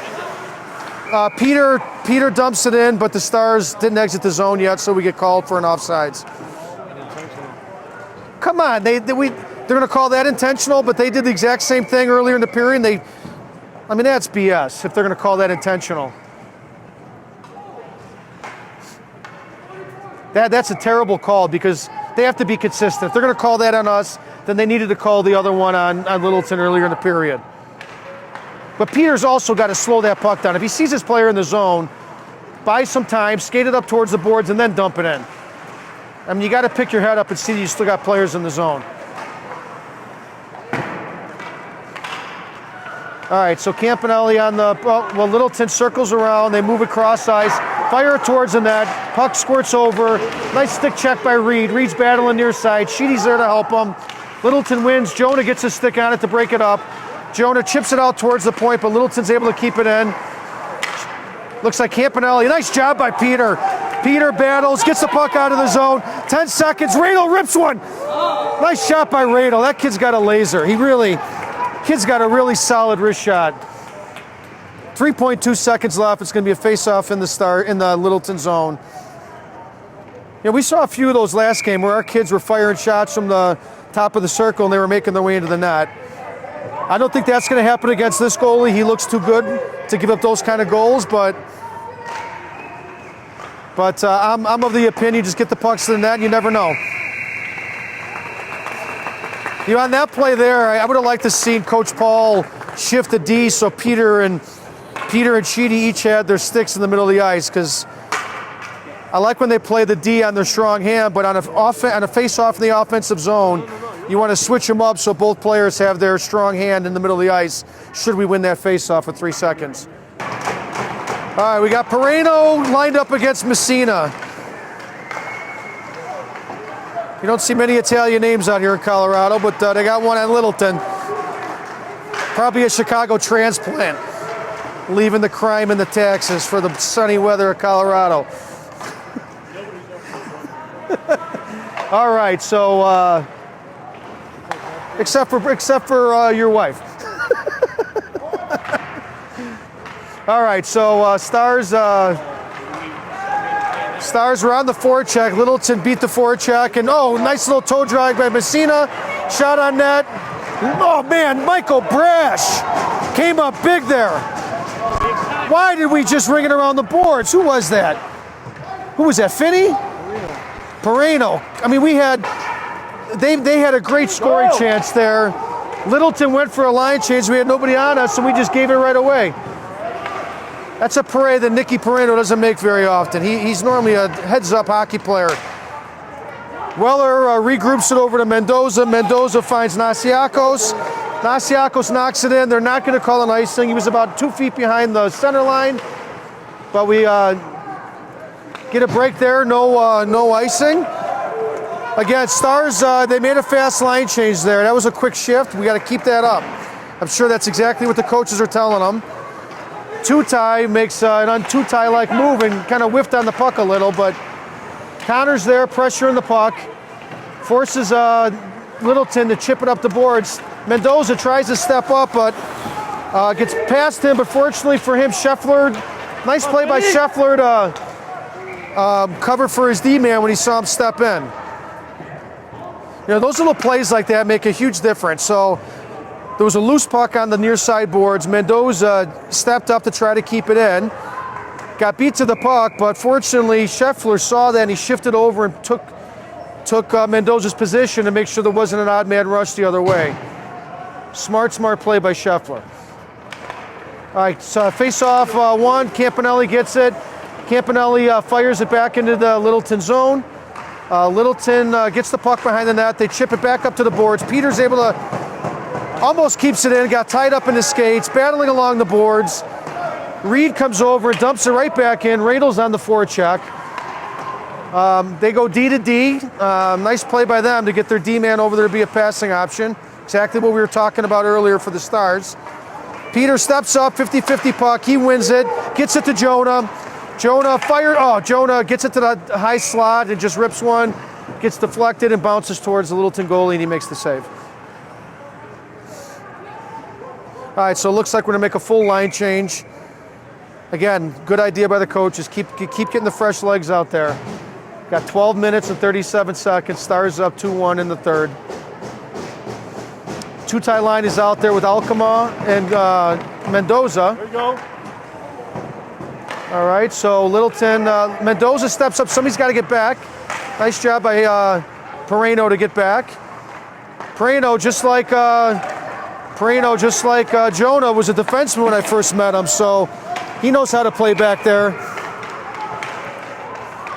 Peter dumps it in, but the Stars didn't exit the zone yet, so we get called for an offsides. Come on, they're going to call that intentional, but they did the exact same thing earlier in the period. That's BS if they're going to call that intentional. That's a terrible call because they have to be consistent. If they're going to call that on us, then they needed to call the other one on Littleton earlier in the period. But Peter's also got to slow that puck down. If he sees his player in the zone, buy some time, skate it up towards the boards, and then dump it in. I mean, you got to pick your head up and see that you still got players in the zone. All right, so Campanelli on the, well, Littleton circles around. They move it cross ice, fire it towards the net. Puck squirts over. Nice stick check by Reed. Reed's battling near side. Sheedy's there to help him. Littleton wins. Jonah gets a stick on it to break it up. Jonah chips it out towards the point, but Littleton's able to keep it in. Looks like Campanelli. Nice job by Peter. Peter battles, gets the puck out of the zone. 10 seconds. Radel rips one. Nice shot by Radel. That kid's got a laser. Kid's got a really solid wrist shot. 3.2 seconds left. It's going to be a face-off in the Littleton zone. Yeah, we saw a few of those last game where our kids were firing shots from the top of the circle and they were making their way into the net. I don't think that's going to happen against this goalie. He looks too good to give up those kind of goals, but I'm of the opinion just get the pucks to the net. You never know. You know, on that play there, I would have liked to see Coach Paul shift the D so Peter and Sheedy each had their sticks in the middle of the ice, because I like when they play the D on their strong hand, but on a face-off in the offensive zone, you want to switch them up so both players have their strong hand in the middle of the ice should we win that face-off with 3 seconds. All right, we got Pereno lined up against Messina. You don't see many Italian names out here in Colorado, but they got one on Littleton. Probably a Chicago transplant, leaving the crime and the taxes for the sunny weather of Colorado. All right, so except for your wife. All right, so Stars were on the forecheck. Littleton beat the forecheck, and nice little toe drag by Messina. Shot on net. Oh man, Michael Brash came up big there. Why did we just ring it around the boards? Who was that? Who was that? Finney? Pereno. I mean, they had a great scoring chance there. Littleton went for a line change. We had nobody on us, so we just gave it right away. That's a parade that Nicky Pereno doesn't make very often. He's normally a heads-up hockey player. Weller regroups it over to Mendoza. Mendoza finds Nasiakos. Nasiakos knocks it in. They're not going to call an icing. He was about 2 feet behind the center line, but we get a break there. No icing. Again, Stars, they made a fast line change there. That was a quick shift. We got to keep that up. I'm sure that's exactly what the coaches are telling them. Tutai makes an un-Tutai-like move and kind of whiffed on the puck a little, but counters there, pressure in the puck, forces Littleton to chip it up the boards. Mendoza tries to step up, but gets past him, but fortunately for him, Scheffler, nice play by Scheffler to cover for his D-man when he saw him step in. You know, those little plays like that make a huge difference. So there was a loose puck on the near side boards. Mendoza stepped up to try to keep it in. Got beat to the puck, but fortunately Scheffler saw that and he shifted over and took Mendoza's position to make sure there wasn't an odd man rush the other way. Smart play by Scheffler. All right, so face-off one. Campanelli gets it. Campanelli fires it back into the Littleton zone. Littleton gets the puck behind the net. They chip it back up to the boards. Peter's able to almost keeps it in, got tied up in the skates, battling along the boards. Reed comes over and dumps it right back in. Radel's on the forecheck. They go D to D. Nice play by them to get their D-man over there to be a passing option. Exactly what we were talking about earlier for the Stars. Peter steps up, 50-50 puck. He wins it, gets it to Jonah. Jonah gets it to the high slot and just rips one, gets deflected and bounces towards the Littleton goalie, and he makes the save. All right, so it looks like we're gonna make a full line change. Again, good idea by the coaches. Keep getting the fresh legs out there. Got 12 minutes and 37 seconds. Stars up 2-1 in the third. Two-tie line is out there with Alcama and Mendoza. There you go. All right, so Littleton, Mendoza steps up. Somebody's got to get back. Nice job by Pereno to get back. Pereno, just like Perino, just like Jonah, was a defenseman when I first met him, so he knows how to play back there.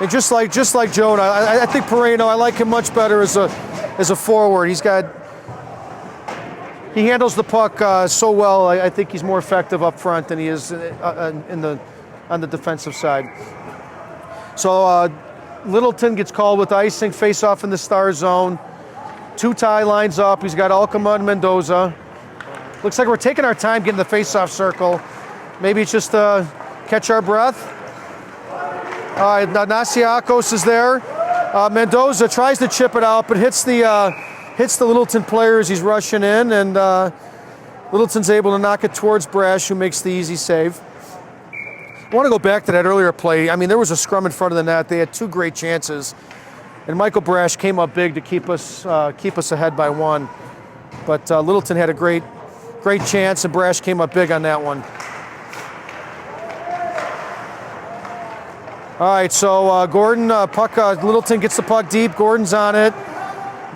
And just like Jonah, I think Perino, I like him much better as a forward. He handles the puck so well. I think he's more effective up front than he is on the defensive side. So Littleton gets called with icing, face off in the star zone. Tutai lines up. He's got Alcama and Mendoza. Looks like we're taking our time getting the face-off circle. Maybe it's just to catch our breath. All right, Nasiakos is there. Mendoza tries to chip it out, but hits the Littleton player as he's rushing in, and Littleton's able to knock it towards Brash, who makes the easy save. I want to go back to that earlier play. I mean, there was a scrum in front of the net. They had two great chances, and Michael Brash came up big to keep us ahead by one. But Littleton had a great chance, and Brash came up big on that one. All right, so Gordon, Littleton gets the puck deep. Gordon's on it.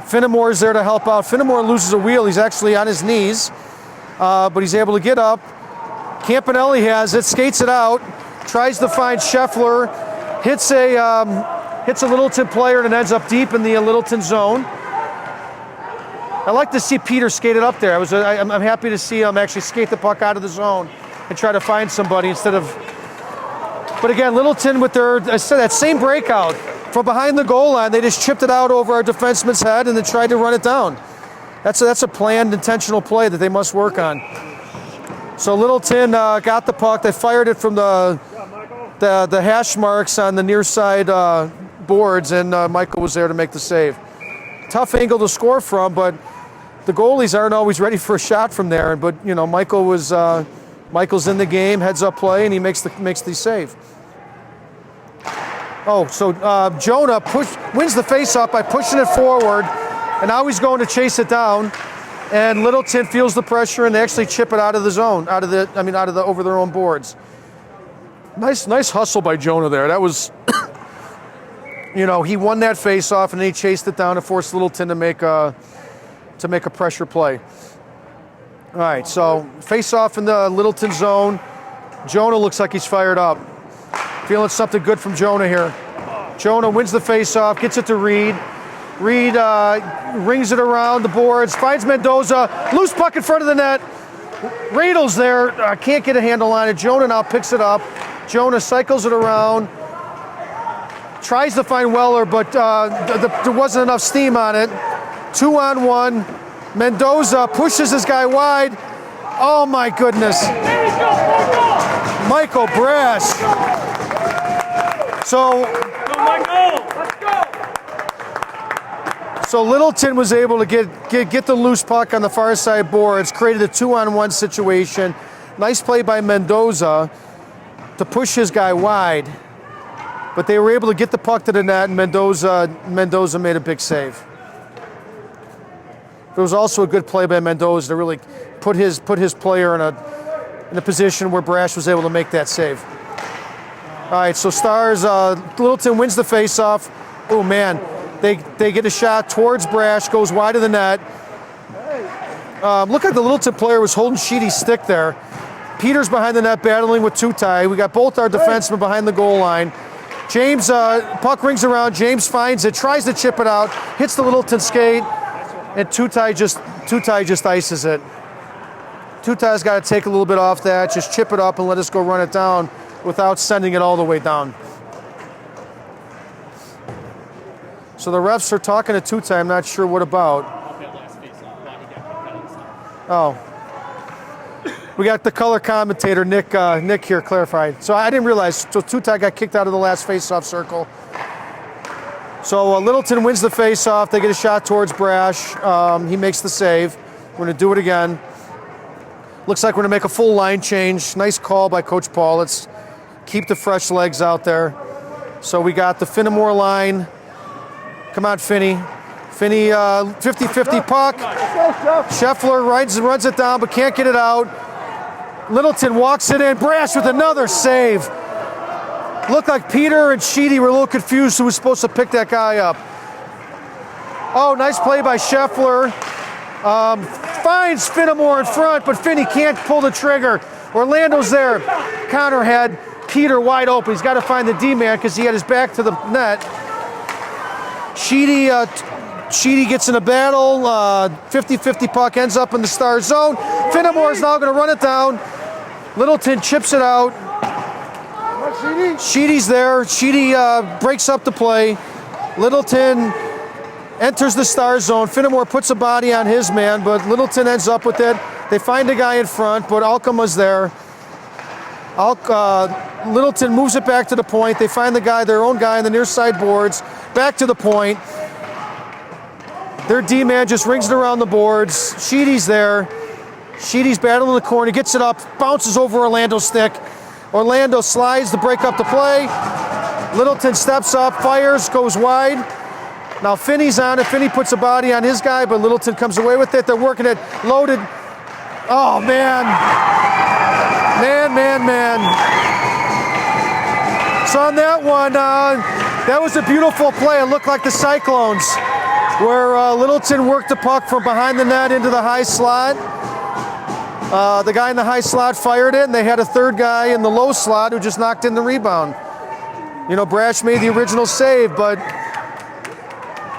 Finnemore's there to help out. Finnemore loses a wheel. He's actually on his knees, but he's able to get up. Campanelli has it, skates it out, tries to find Scheffler, hits a Littleton player, and ends up deep in the Littleton zone. I like to see Peter skate it up there. I'm happy to see him actually skate the puck out of the zone and try to find somebody instead of. But again, Littleton with that same breakout from behind the goal line, they just chipped it out over our defenseman's head and then tried to run it down. That's a planned, intentional play that they must work on. So Littleton got the puck. They fired it from the hash marks on the near side boards, and Michael was there to make the save. Tough angle to score from, but the goalies aren't always ready for a shot from there. But you know, Michael's in the game, heads up play, and he makes the save. Oh, so Jonah wins the face-off by pushing it forward, and now he's going to chase it down. And Littleton feels the pressure, and they actually chip it out of the zone, over their own boards. Nice hustle by Jonah there. That was, he won that face-off, and then he chased it down to force Littleton to make a pressure play. All right, so face-off in the Littleton zone. Jonah looks like he's fired up. Feeling something good from Jonah here. Jonah wins the face-off, gets it to Reed. Reed rings it around the boards, finds Mendoza, loose puck in front of the net. Radle's there, can't get a handle on it. Jonah now picks it up. Jonah cycles it around, tries to find Weller, but there wasn't enough steam on it. 2-on-1. Mendoza pushes this guy wide. Oh my goodness. Michael Brash. So Littleton was able to get the loose puck on the far side boards, created a 2-on-1 situation. Nice play by Mendoza to push his guy wide, but they were able to get the puck to the net, and Mendoza made a big save. There was also a good play by Mendoza to really put his player in a position where Brash was able to make that save. All right, so Stars, Littleton wins the faceoff. Oh man, they get a shot towards Brash, goes wide of the net. Look like the Littleton player was holding Sheedy's stick there. Peter's behind the net battling with Tutai. We got both our defensemen behind the goal line. James, puck rings around, James finds it, tries to chip it out, hits the Littleton skate, and Tutai just ices it. Tutai's got to take a little bit off that, just chip it up and let us go run it down without sending it all the way down. So the refs are talking to Tutai, I'm not sure what about. Oh. We got the color commentator, Nick here clarified. So I didn't realize, so Tutai got kicked out of the last face-off circle. So Littleton wins the face-off. They get a shot towards Brash. He makes the save. We're going to do it again. Looks like we're going to make a full line change. Nice call by Coach Paul. Let's keep the fresh legs out there. So we got the Finnemore line. Come on, Finney. Finney, 50-50 puck. Scheffler runs it down, but can't get it out. Littleton walks it in. Brash with another save. Looked like Peter and Sheedy were a little confused who was supposed to pick that guy up. Oh, nice play by Scheffler. finds Finnemore in front, but Finney can't pull the trigger. Orlando's there. Connor had Peter wide open. He's got to find the D-man because he had his back to the net. Sheedy gets in a battle. 50-50 puck ends up in the Star zone. Finnemore is now going to run it down. Littleton chips it out. Sheedy's there. Sheedy breaks up the play. Littleton enters the Star zone. Finnemore puts a body on his man, but Littleton ends up with it. They find a guy in front, but Alkema's there. Littleton moves it back to the point. They find the guy, their own guy, on the near side boards. Back to the point. Their D-man just rings it around the boards. Sheedy's there. Sheedy's battling the corner, gets it up, bounces over Orlando's stick. Orlando slides to break up the play. Littleton steps up, fires, goes wide. Now Finney's on it. Finney puts a body on his guy, but Littleton comes away with it. They're working it, loaded. Oh, man. Man. So on that one, that was a beautiful play. It looked like the Cyclones, where Littleton worked the puck from behind the net into the high slot. The guy in the high slot fired it, and they had a third guy in the low slot who just knocked in the rebound. You know, Brash made the original save, but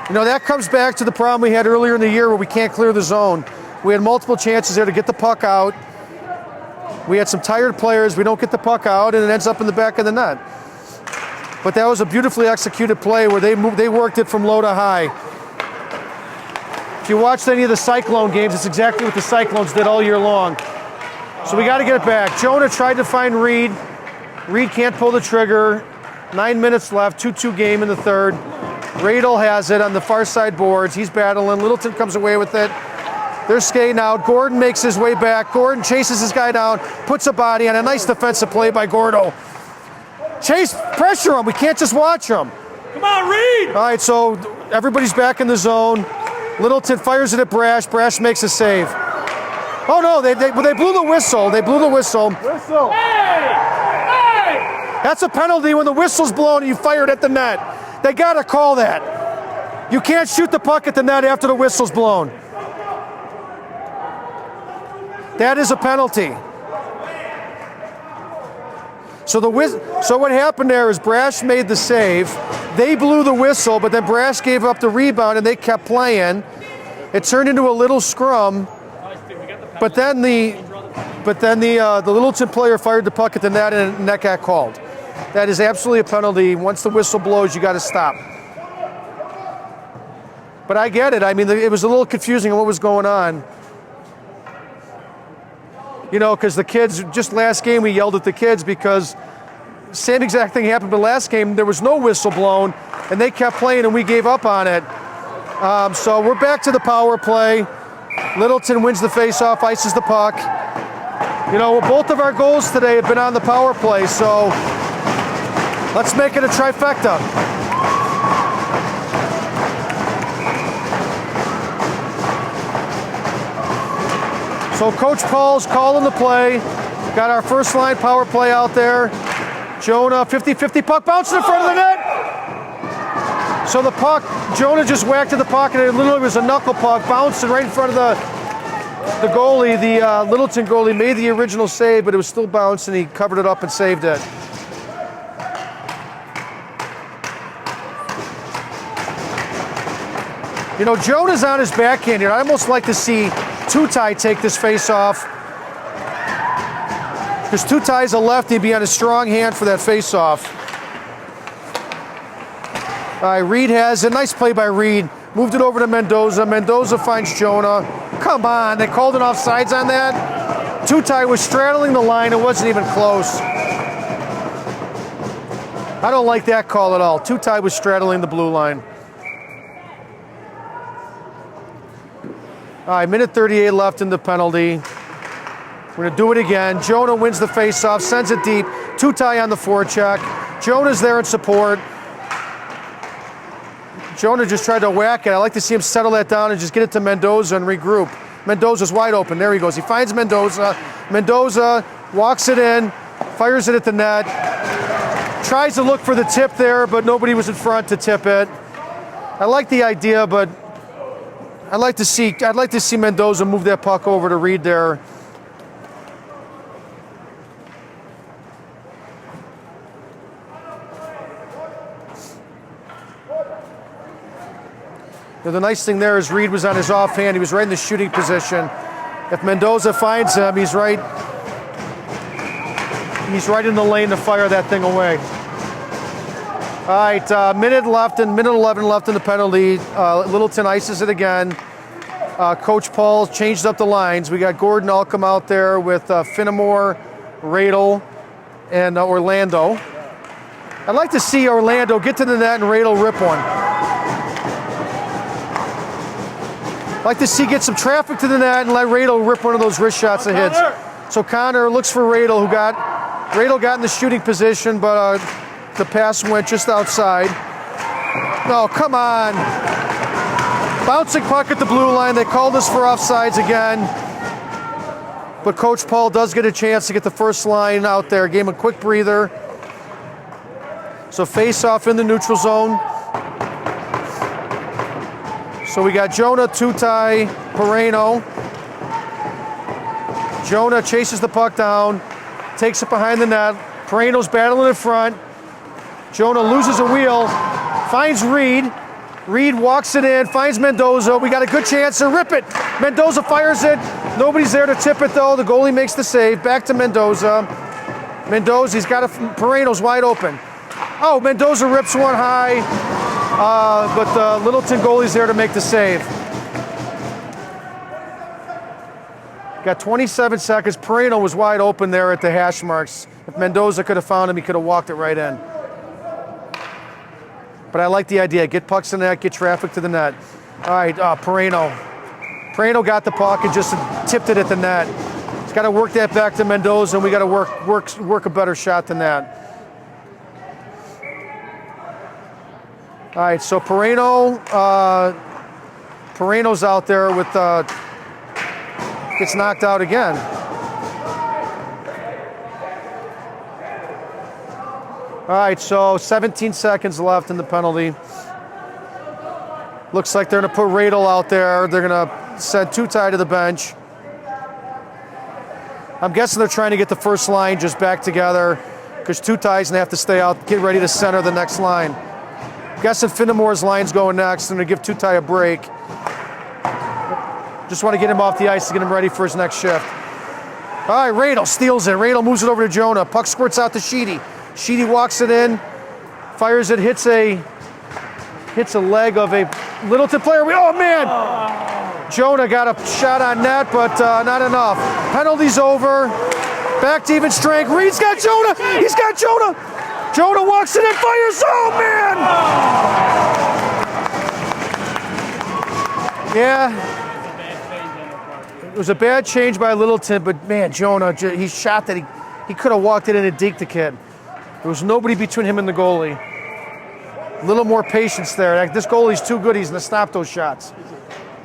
you know, that comes back to the problem we had earlier in the year where we can't clear the zone. We had multiple chances there to get the puck out. We had some tired players. We don't get the puck out, and it ends up in the back of the net. But that was a beautifully executed play where they worked it from low to high. If you watched any of the Cyclone games, it's exactly what the Cyclones did all year long. So we got to get it back. Jonah tried to find Reed. Reed can't pull the trigger. 9 minutes left, 2-2 game in the third. Radel has it on the far side boards. He's battling. Littleton comes away with it. They're skating out. Gordon makes his way back. Gordon chases his guy down, puts a body on. A nice defensive play by Gordo. Chase, pressure him. We can't just watch him. Come on, Reed! All right, so everybody's back in the zone. Littleton fires it at Brash. Brash makes a save. Oh, no, they blew the whistle. They blew the whistle. Whistle! Hey! That's a penalty when the whistle's blown and you fire it at the net. They got to call that. You can't shoot the puck at the net after the whistle's blown. That is a penalty. So what happened there is Brash made the save. They blew the whistle, but then Brash gave up the rebound and they kept playing. It turned into a little scrum. But then the Littleton player fired the puck at the net and that got called. That is absolutely a penalty. Once the whistle blows, you got to stop. But I get it. I mean, it was a little confusing on what was going on. You know, because the kids, just last game we yelled at the kids because same exact thing happened, but last game there was no whistle blown and they kept playing and we gave up on it. So we're back to the power play. Littleton wins the faceoff, ices the puck. You know, both of our goals today have been on the power play, so let's make it a trifecta. So Coach Paul's calling the play. Got our first line power play out there. Jonah, 50-50 puck bounces in front of the net. So the puck, Jonah just whacked in the pocket. It literally was a knuckle puck bouncing right in front of the goalie. The Littleton goalie made the original save, but it was still bouncing. He covered it up and saved it. You know, Jonah's on his backhand here. I almost like to see Tutai take this face off. Because Tutai's a lefty, he'd be on a strong hand for that face off. All right, Reed has a nice play by Reed. Moved it over to Mendoza. Mendoza finds Jonah. Come on, they called it offsides on that. Tutai was straddling the line. It wasn't even close. I don't like that call at all. Tutai was straddling the blue line. All right, minute 38 left in the penalty. We're going to do it again. Jonah wins the faceoff, sends it deep. Tutai on the forecheck. Jonah's there in support. Jonah just tried to whack it. I like to see him settle that down and just get it to Mendoza and regroup. Mendoza's wide open. There he goes. He finds Mendoza. Mendoza walks it in, fires it at the net. Tries to look for the tip there, but nobody was in front to tip it. I like the idea, but I'd like to see Mendoza move that puck over to Reed there. Now, the nice thing there is Reed was on his offhand. He was right in the shooting position. If Mendoza finds him, he's right in the lane to fire that thing away. All right, minute 11 left in the penalty. Littleton ices it again. Coach Paul changed up the lines. We got Gordon Alcom out there with Finnemore, Radel, and Orlando. I'd like to see Orlando get to the net and Radel rip one. I'd like to see get some traffic to the net and let Radel rip one of those wrist shots that hits. So Connor looks for Radel, Radel got in the shooting position, but the pass went just outside. No, come on. Bouncing puck at the blue line. They called us for offsides again. But Coach Paul does get a chance to get the first line out there. Gave him a quick breather. So face off in the neutral zone. So we got Jonah, Tutai, Pereno. Jonah chases the puck down, takes it behind the net. Pereno's battling in front. Jonah loses a wheel, finds Reed. Reed walks it in, finds Mendoza. We got a good chance to rip it. Mendoza fires it. Nobody's there to tip it though. The goalie makes the save. Back to Mendoza. Mendoza, he's got Pereno's wide open. Oh, Mendoza rips one high, but the Littleton goalie's there to make the save. Got 27 seconds. Pereno was wide open there at the hash marks. If Mendoza could have found him, he could have walked it right in. But I like the idea. Get pucks in the net, get traffic to the net. All right, Pereno. Pereno got the puck and just tipped it at the net. He's got to work that back to Mendoza, and we got to work a better shot than that. All right, so Pereno's out there with gets knocked out again. All right, so 17 seconds left in the penalty. Looks like they're going to put Radel out there. They're going to send Tutai to the bench. I'm guessing they're trying to get the first line just back together because Tutai's going to have to stay out, get ready to center the next line. I'm guessing Finnemore's line's going next and to give Tutai a break. Just want to get him off the ice to get him ready for his next shift. All right, Radel steals it. Radel moves it over to Jonah. Puck squirts out to Sheedy. Sheedy walks it in, fires it, hits a leg of a Littleton player. Oh, man! Jonah got a shot on net, but not enough. Penalty's over. Back to even strength. Reed's got Jonah. He's got Jonah. Jonah walks it in, fires. Oh, man! Yeah. It was a bad change by Littleton, but man, Jonah, he shot that. He could have walked it in and deked the kid. There was nobody between him and the goalie. A little more patience there. This goalie's too good. He's going to stop those shots. He's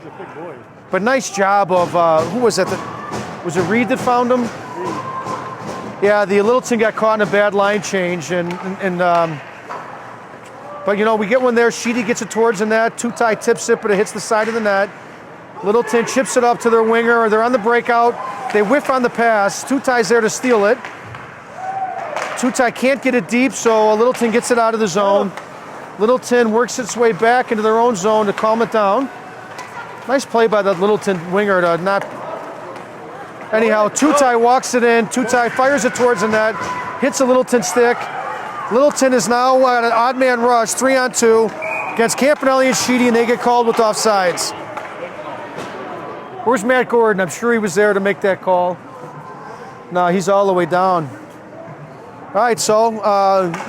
a big boy. But nice job of, who was that? Was it Reed that found him? Reed. Yeah, the Littleton got caught in a bad line change. But, you know, we get one there. Sheedy gets it towards the net. Tutai tips it, but it hits the side of the net. Littleton chips it up to their winger. They're on the breakout. They whiff on the pass. Tutai's there to steal it. Tutai can't get it deep, so Littleton gets it out of the zone. Littleton works its way back into their own zone to calm it down. Nice play by the Littleton winger to not... Anyhow, Tutai walks it in. Tutai fires it towards the net, hits a Littleton stick. Littleton is now at an odd man rush, 3-on-2, against Campanelli and Sheedy, and they get called with offsides. Where's Matt Gordon? I'm sure he was there to make that call. No, he's all the way down. All right, so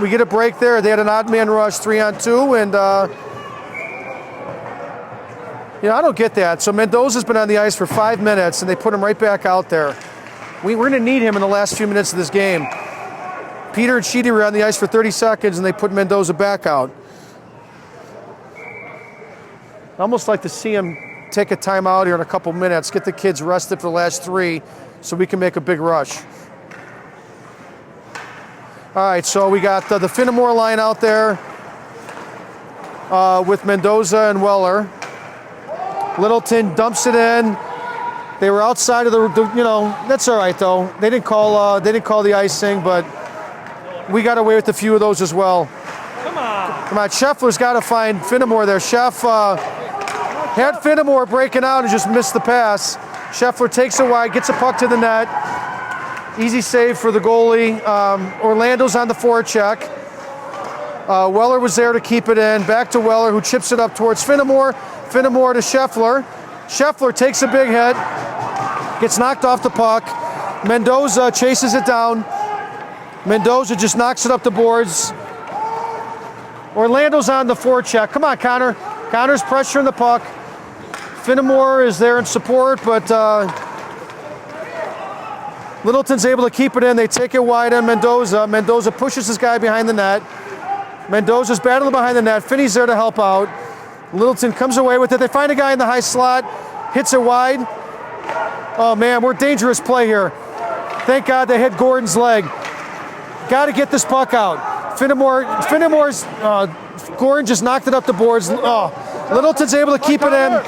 we get a break there. They had an odd man rush, 3-on-2, and I don't get that. So Mendoza's been on the ice for 5 minutes, and they put him right back out there. We're going to need him in the last few minutes of this game. Peter and Sheedy were on the ice for 30 seconds, and they put Mendoza back out. I'd almost like to see him take a timeout here in a couple minutes, get the kids rested for the last 3 so we can make a big rush. All right, so we got the Finnemore line out there with Mendoza and Weller. Littleton dumps it in. They were outside of the that's all right though. They didn't call the icing, but we got away with a few of those as well. Come on. Come on, Scheffler's got to find Finnemore there. Sheff had Finnemore breaking out and just missed the pass. Scheffler takes it wide, gets a puck to the net. Easy save for the goalie. Orlando's on the forecheck. Weller was there to keep it in. Back to Weller, who chips it up towards Finnemore. Finnemore to Scheffler. Scheffler takes a big hit, gets knocked off the puck. Mendoza chases it down. Mendoza just knocks it up the boards. Orlando's on the forecheck. Come on, Connor. Connor's pressuring the puck. Finnemore is there in support, but Littleton's able to keep it in. They take it wide on Mendoza. Mendoza pushes this guy behind the net. Mendoza's battling behind the net. Finney's there to help out. Littleton comes away with it. They find a guy in the high slot, hits it wide. Oh man, we're dangerous play here. Thank God they hit Gordon's leg. Got to get this puck out. Finnemore's Gordon just knocked it up the boards. Oh, Littleton's able to keep it in.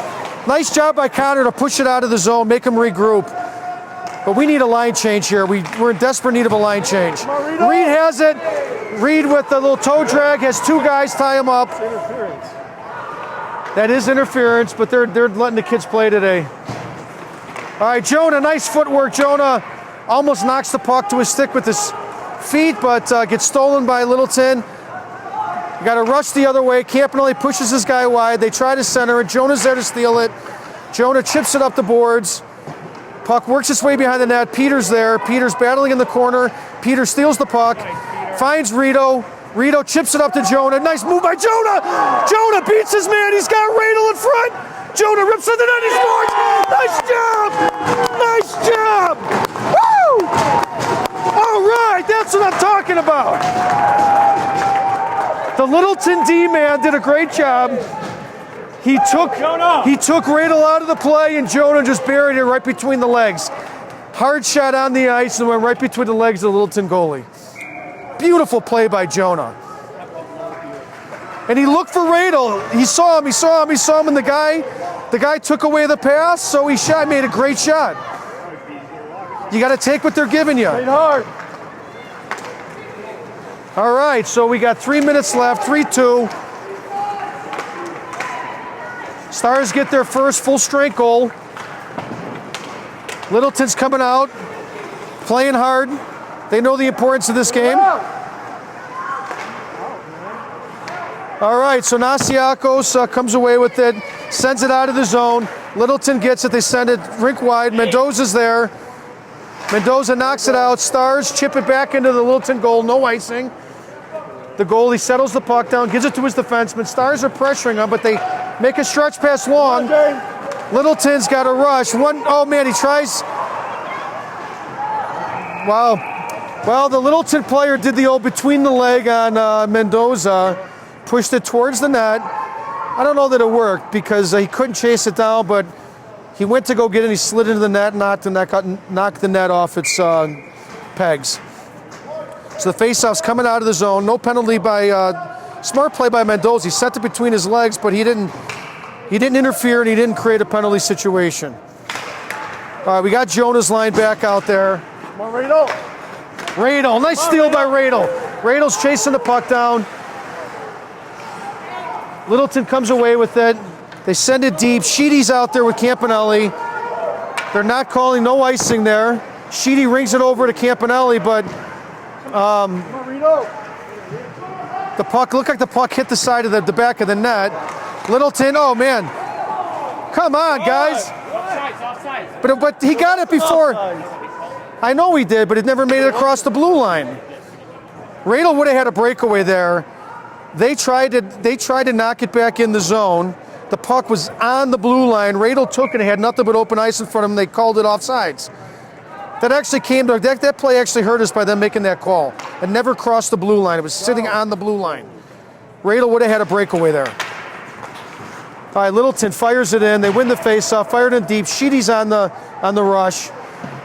Nice job by Connor to push it out of the zone, make him regroup. But we need a line change here. We're in desperate need of a line change. Reed has it. Reed with the little toe drag has two guys tie him up. That is interference, but they're letting the kids play today. All right, Jonah, nice footwork. Jonah almost knocks the puck to his stick with his feet, but gets stolen by Littleton. You got to rush the other way. Campanelli pushes this guy wide. They try to center it. Jonah's there to steal it. Jonah chips it up the boards. Puck works its way behind the net. Peter's there. Peter's battling in the corner. Peter steals the puck, finds Rito. Rito chips it up to Jonah. Nice move by Jonah. Jonah beats his man. He's got Radel in front. Jonah rips to the net. He scores. Nice job. Nice job. Woo! All right, that's what I'm talking about. The Littleton D-man did a great job. He took Radel out of the play, and Jonah just buried it right between the legs. Hard shot on the ice and went right between the legs of the Littleton goalie. Beautiful play by Jonah. And he looked for Radel. He saw him, and the guy took away the pass, so he made a great shot. You got to take what they're giving you. Hard. All right, so we got 3 minutes left, 3-2. Stars get their first full-strength goal. Littleton's coming out, playing hard. They know the importance of this game. All right, so Nasiakos comes away with it, sends it out of the zone. Littleton gets it, they send it rink wide. Mendoza's there. Mendoza knocks it out. Stars chip it back into the Littleton goal, no icing. The goalie settles the puck down, gives it to his defenseman. Stars are pressuring him, but they make a stretch pass long. Littleton's got a rush. Oh man, he tries. Wow. Well, the Littleton player did the old between the leg on Mendoza, pushed it towards the net. I don't know that it worked because he couldn't chase it down, but he went to go get it. He slid into the net, knocked the net off its pegs. So the faceoff's coming out of the zone. No penalty by smart play by Mendoza. He sent it between his legs, but he didn't interfere and he didn't create a penalty situation. All right, we got Jonah's line back out there. Come on, Radel. Radel, nice steal by Radel. Radel's chasing the puck down. Littleton comes away with it. They send it deep. Sheedy's out there with Campanelli. They're not calling, no icing there. Sheedy rings it over to Campanelli, but the puck looked like the puck hit the side of the back of the net. Littleton, oh man, come on, guys. Offside. But he got it before. I know he did, but it never made it across the blue line. Radel would have had a breakaway there. They tried to knock it back in the zone. The puck was on the blue line. Radel took it and had nothing but open ice in front of him. They called it offsides. That actually came to that play actually hurt us by them making that call. It never crossed the blue line. It was sitting on the blue line. Radel would have had a breakaway there. All right, Littleton fires it in. They win the faceoff. Fired in deep. Sheedy's on the rush.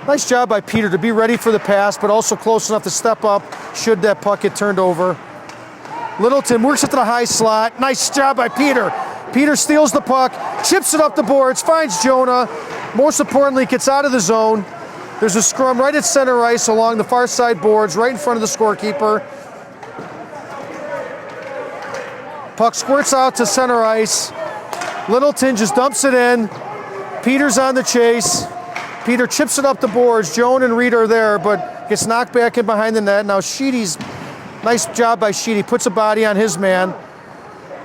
Nice job by Peter to be ready for the pass, but also close enough to step up should that puck get turned over. Littleton works it to the high slot. Nice job by Peter. Peter steals the puck, chips it up the boards, finds Jonah. Most importantly, gets out of the zone. There's a scrum right at center ice along the far side boards, right in front of the scorekeeper. Puck squirts out to center ice. Littleton just dumps it in. Peter's on the chase. Peter chips it up the boards. Joan and Reed are there, but gets knocked back in behind the net. Now Sheedy's, nice job by Sheedy, puts a body on his man.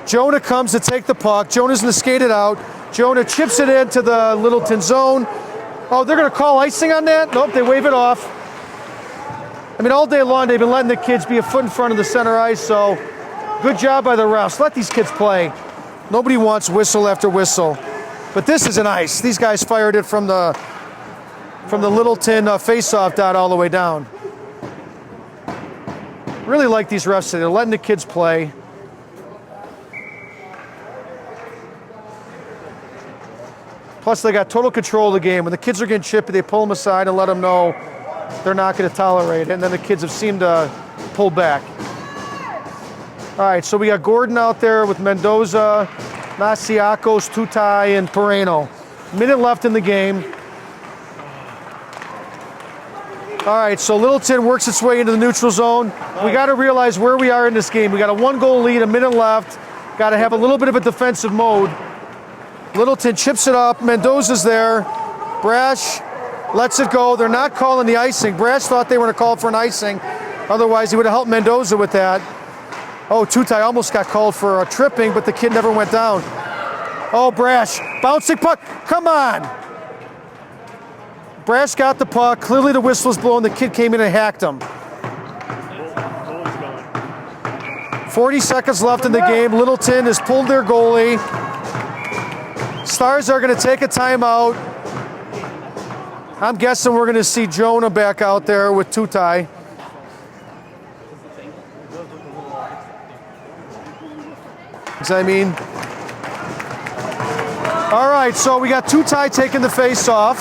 Jonah comes to take the puck. Jonah's going to skate it out. Jonah chips it into the Littleton zone. Oh, they're going to call icing on that? Nope, they wave it off. I mean, all day long they've been letting the kids be a foot in front of the center ice, so good job by the refs. Let these kids play. Nobody wants whistle after whistle. But this is an ice. These guys fired it from the Littleton face-off dot all the way down. Really like these refs today. They're letting the kids play. Plus, they got total control of the game. When the kids are getting chippy, they pull them aside and let them know they're not going to tolerate it. And then the kids have seemed to pull back. All right, so we got Gordon out there with Mendoza, Nasiakos, Tutai, and Pereno. Minute left in the game. All right, so Littleton works its way into the neutral zone. We got to realize where we are in this game. We got a 1-goal lead, a minute left. Got to have a little bit of a defensive mode. Littleton chips it up. Mendoza's there. Brash lets it go. They're not calling the icing. Brash thought they were going to call for an icing. Otherwise, he would have helped Mendoza with that. Oh, Tutai almost got called for a tripping, but the kid never went down. Oh, Brash. Bouncing puck. Come on. Brash got the puck. Clearly the whistle was blown. The kid came in and hacked him. 40 seconds left in the game. Littleton has pulled their goalie. Stars are going to take a timeout. I'm guessing we're going to see Jonah back out there with Tutai. Does that mean? All right, so we got Tutai taking the face off.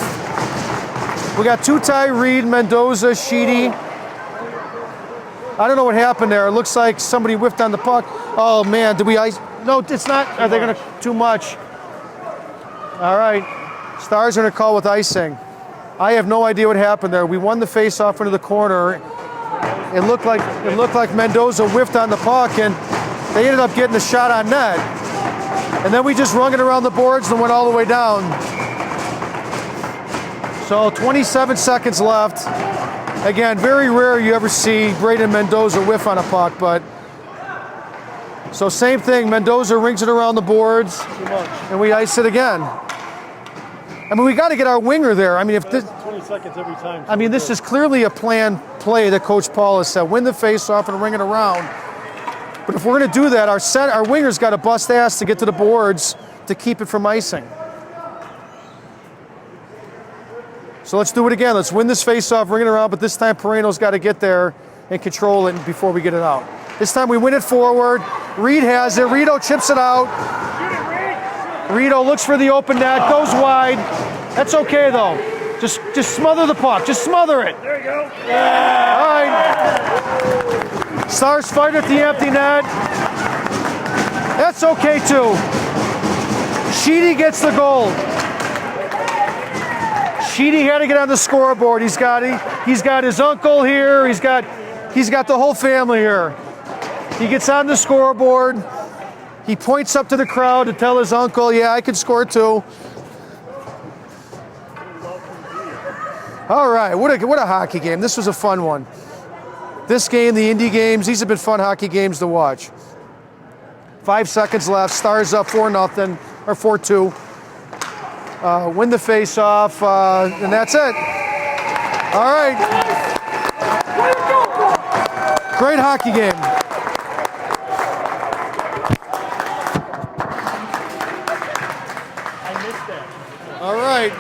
We got Tutai, Reed, Mendoza, Sheedy. I don't know what happened there. It looks like somebody whiffed on the puck. Oh man, did we ice? No, it's not. Are they going to too much? All right, Stars are going to call with icing. I have no idea what happened there. We won the face-off into the corner. It looked like Mendoza whiffed on the puck, and they ended up getting a shot on net. And then we just rung it around the boards and went all the way down. So 27 seconds left. Again, very rare you ever see Braden Mendoza whiff on a puck, but so same thing. Mendoza rings it around the boards, and we ice it again. I mean, we got to get our winger there. I mean, if this 20 seconds every time. I mean, this is clearly a planned play that Coach Paul has said. Win the face-off and ring it around. But if we're going to do that, our winger's got to bust ass to get to the boards to keep it from icing. So let's do it again. Let's win this face-off, ring it around, but this time Pereno's got to get there and control it before we get it out. This time we win it forward. Reed has it. Rito chips it out. Rito looks for the open net, goes wide. That's okay though. Just smother the puck. Just smother it. There you go. All right. Stars fight at the empty net. That's okay too. Sheedy gets the goal. Sheedy had to get on the scoreboard. He's got his uncle here. He's got the whole family here. He gets on the scoreboard. He points up to the crowd to tell his uncle, yeah, I can score too. All right, what a hockey game. This was a fun one. This game, the Indy games, these have been fun hockey games to watch. 5 seconds left. Stars up 4-0 or 4-2. Win the face-off, and that's it. All right. Great hockey game. I missed that. All right.